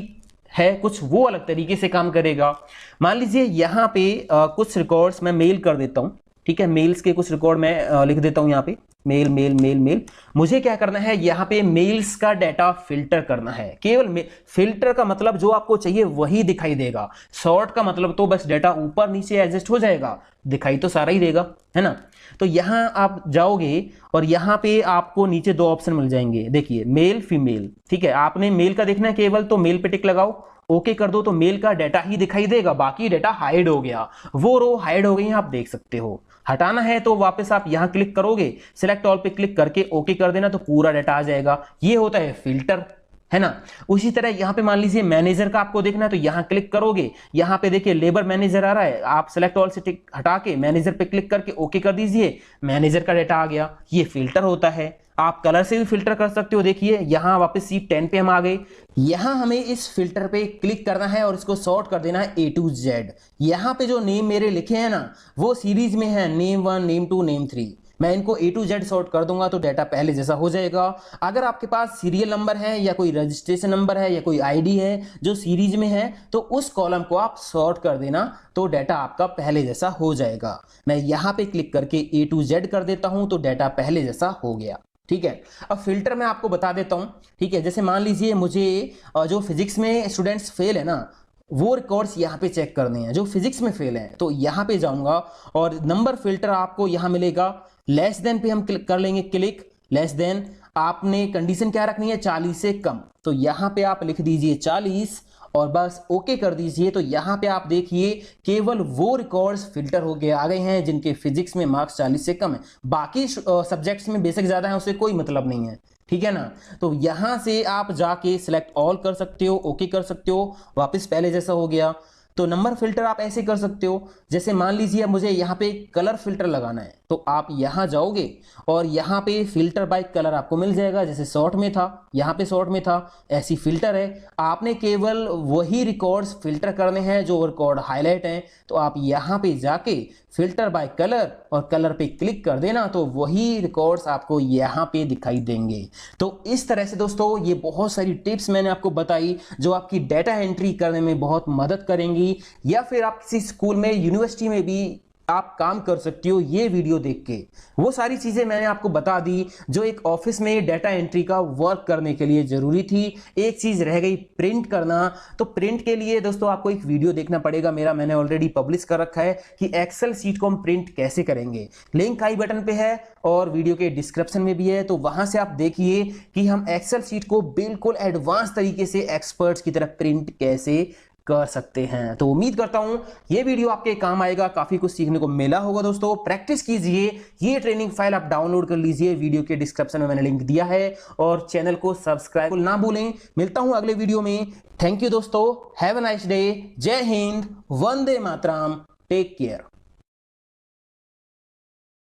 है कुछ, वो अलग तरीके से काम करेगा। मान लीजिए यहाँ पे कुछ रिकॉर्ड्स मैं मेल कर देता हूँ। ठीक है, मेल्स के कुछ रिकॉर्ड मैं लिख देता हूँ यहाँ पे, मेल मेल मेल मेल। मुझे क्या करना है, यहाँ पे मेल्स का डाटा फिल्टर करना है। केवल फिल्टर का मतलब जो आपको चाहिए वही दिखाई देगा। सॉर्ट का मतलब तो बस डाटा ऊपर नीचे एडजस्ट हो जाएगा, दिखाई तो सारा ही देगा, है ना। तो यहां आप जाओगे और यहां पे आपको नीचे दो ऑप्शन मिल जाएंगे। देखिए मेल फीमेल। ठीक है, आपने मेल का देखना है केवल, तो मेल पे टिक लगाओ, ओके कर दो, तो मेल का डाटा ही दिखाई देगा, बाकी डाटा हाइड हो गया। वो रो हाइड हो गई है, आप देख सकते हो। हटाना है तो वापस आप यहां क्लिक करोगे, सिलेक्ट ऑल पे क्लिक करके ओके कर देना, तो पूरा डाटा आ जाएगा। ये होता है फिल्टर, है ना। उसी तरह यहां पे मान लीजिए मैनेजर का आपको देखना है तो यहां क्लिक करोगे, यहां पे देखिए लेबर मैनेजर आ रहा है, आप सेलेक्ट ऑल से टिक हटा के मैनेजर पे क्लिक करके ओके कर दीजिए, मैनेजर का डाटा आ गया। ये फिल्टर होता है। आप कलर से भी फिल्टर कर सकते हो। देखिए यहां वापस सीट 10 पे हम आ गए। यहां हमें इस फिल्टर पे क्लिक करना है और इसको सॉर्ट कर देना है ए टू जेड। यहां पे जो नेम मेरे लिखे हैं ना, वो सीरीज में है, नेम 1, नेम 2, नेम 3। मैं इनको ए टू जेड सॉर्ट कर दूंगा तो डाटा पहले जैसा हो जाएगा। अगर आपके पास सीरियल नंबर है या कोई रजिस्ट्रेशन नंबर है या कोई आईडी है जो सीरीज में है, तो उस कॉलम को आप सॉर्ट कर देना, तो डाटा आपका पहले जैसा हो जाएगा। मैं यहां पे क्लिक करके ए टू जेड कर देता हूं तो डाटा पहले जैसा हो गया। ठीक है, अब फिल्टर मैं आपको बता देता हूं। ठीक है, जैसे मान लीजिए मुझे जो फिजिक्स में स्टूडेंट्स फेल है ना, वो रिकॉर्ड्स यहाँ पे चेक करने हैं जो फिजिक्स में फेल हैं। तो यहाँ पे जाऊंगा और नंबर फिल्टर आपको यहाँ मिलेगा। लेस देन पे हम क्लिक कर लेंगे, क्लिक लेस देन। आपने कंडीशन क्या रखनी है, 40 से कम, तो यहाँ पे आप लिख दीजिए 40 और बस ओके कर दीजिए। तो यहाँ पे आप देखिए केवल वो रिकॉर्ड्स फिल्टर हो गए आ गए हैं जिनके फिजिक्स में मार्क्स 40 से कम है। बाकी सब्जेक्ट्स में बेसिक ज्यादा है, उससे कोई मतलब नहीं है। ठीक है ना। तो यहां से आप जाके सिलेक्ट ऑल कर सकते हो, ओके कर सकते हो, वापस पहले जैसा हो गया। तो नंबर फिल्टर आप ऐसे कर सकते हो। जैसे मान लीजिए मुझे यहाँ पे कलर फिल्टर लगाना है, तो आप यहाँ जाओगे और यहाँ पे फिल्टर बाय कलर आपको मिल जाएगा। जैसे शॉर्ट में था, यहाँ पे शॉर्ट में था, ऐसी फिल्टर है। आपने केवल वही रिकॉर्ड्स फिल्टर करने हैं जो रिकॉर्ड हाईलाइट हैं। तो आप यहाँ पे जाके फिल्टर बाय कलर और कलर पे क्लिक कर देना, तो वही रिकॉर्ड्स आपको यहाँ पे दिखाई देंगे। तो इस तरह से दोस्तों ये बहुत सारी टिप्स मैंने आपको बताई जो आपकी डाटा एंट्री करने में बहुत मदद करेंगी, या फिर आप किसी स्कूल में, यूनिवर्सिटी में भी आप काम कर सकते हो ये वीडियो देख के। वो सारी चीजें मैंने आपको बता दी जो एक ऑफिस में डेटा एंट्री का वर्क करने के लिए जरूरी थी। एक चीज रह गई प्रिंट करना। तो प्रिंट के लिए दोस्तों आपको एक वीडियो देखना पड़ेगा मेरा, मैंने ऑलरेडी पब्लिश कर रखा है कि एक्सेल सीट को हम प्रिंट कैसे करेंगे। लिंक आई बटन पे है और वीडियो के डिस्क्रिप्शन में भी है, तो वहां से आप देखिए कि हम एक्सेल सीट को बिल्कुल एडवांस तरीके से एक्सपर्ट्स की तरह प्रिंट कैसे कर सकते हैं। तो उम्मीद करता हूं ये वीडियो आपके काम आएगा, काफी कुछ सीखने को मिला होगा। दोस्तों प्रैक्टिस कीजिए, ये ट्रेनिंग फाइल आप डाउनलोड कर लीजिए, वीडियो के डिस्क्रिप्शन में मैंने लिंक दिया है, और चैनल को सब्सक्राइब ना भूलें। मिलता हूं अगले वीडियो में। थैंक यू दोस्तों, हैव अ नाइस डे, जय हिंद, वंदे मातरम, टेक केयर।